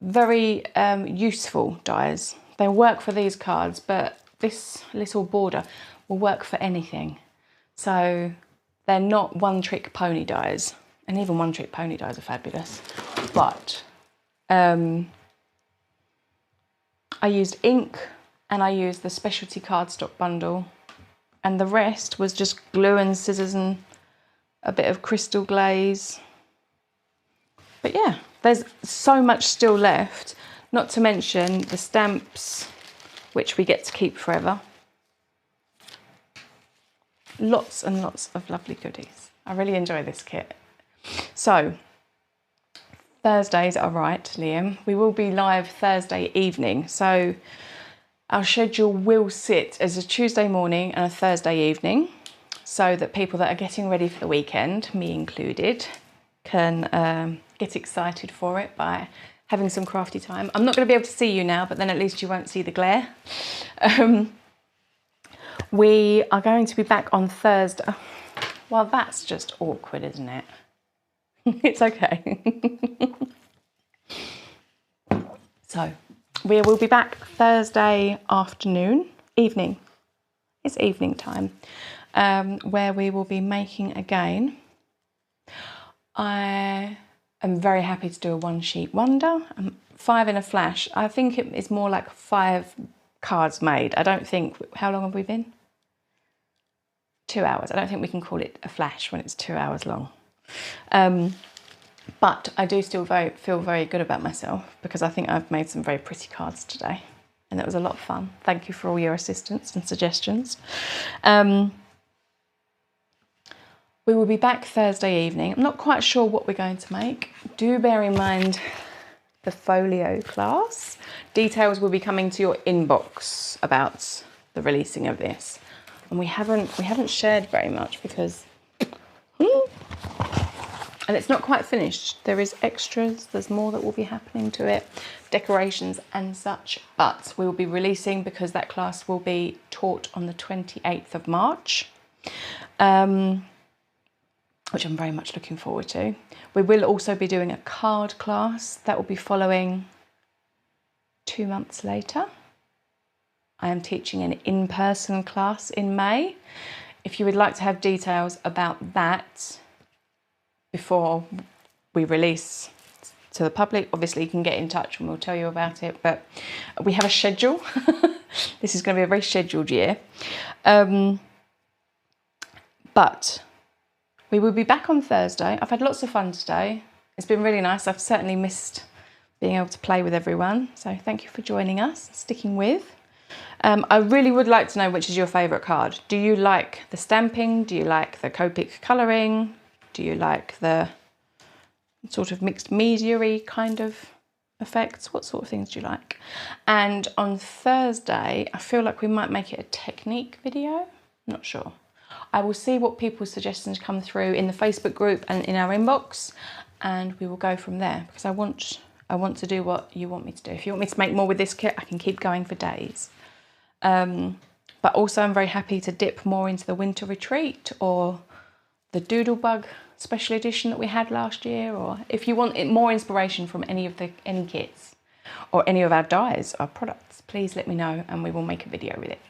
very useful dies. They work for these cards, but this little border will work for anything. So they're not one-trick pony dies, and even one-trick pony dies are fabulous. But I used ink and I used the specialty cardstock bundle, and the rest was just glue and scissors and a bit of crystal glaze. But yeah, there's so much still left, not to mention the stamps, which we get to keep forever. Lots and lots of lovely goodies. I really enjoy this kit. So, Thursdays are right, Liam. We will be live Thursday evening. So, our schedule will sit as a Tuesday morning and a Thursday evening, so that people that are getting ready for the weekend, me included, can get excited for it by having some crafty time. I'm not going to be able to see you now, but then at least you won't see the glare. We are going to be back on Thursday. Well, that's just awkward, isn't it? It's okay. So, we will be back Thursday evening. It's evening time, where we will be making again. I am very happy to do a 1-sheet wonder. 5 in a flash. I think it is more like 5 cards made. I don't think, how long have we been? 2 hours. I don't think we can call it a flash when it's 2 hours long. But I do still feel very good about myself, because I think I've made some very pretty cards today, and it was a lot of fun. Thank you for all your assistance and suggestions. We will be back Thursday evening. I'm not quite sure what we're going to make. Do bear in mind the folio class. Details will be coming to your inbox about the releasing of this. And we haven't shared very much because and it's not quite finished. There is extras, there's more that will be happening to it, decorations and such, but we will be releasing, because that class will be taught on the 28th of March, which I'm very much looking forward to. We will also be doing a card class that will be following 2 months later. I am teaching an in-person class in May. If you would like to have details about that before we release to the public, obviously you can get in touch and we'll tell you about it, but we have a schedule. This is going to be a very scheduled year. But we will be back on Thursday. I've had lots of fun today. It's been really nice. I've certainly missed being able to play with everyone. So thank you for joining us, sticking with. I really would like to know which is your favourite card. Do you like the stamping? Do you like the Copic colouring? Do you like the sort of mixed media-y kind of effects? What sort of things do you like? And on Thursday, I feel like we might make it a technique video. I'm not sure. I will see what people's suggestions come through in the Facebook group and in our inbox, and we will go from there, because I want to do what you want me to do. If you want me to make more with this kit, I can keep going for days. But also I'm very happy to dip more into the Winter Retreat or the Doodlebug special edition that we had last year, or if you want more inspiration from any kits or any of our dies, our products, please let me know and we will make a video with it.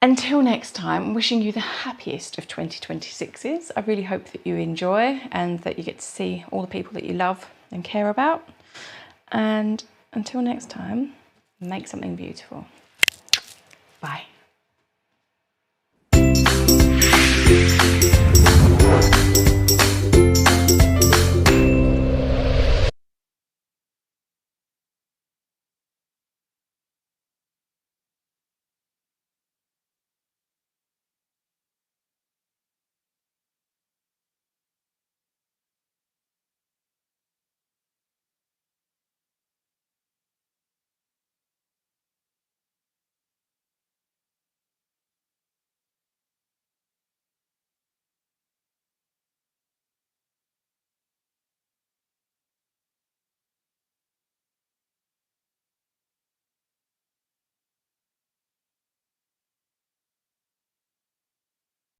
Until next time, wishing you the happiest of 2026s. I really hope that you enjoy and that you get to see all the people that you love and care about. And until next time, make something beautiful. Bye.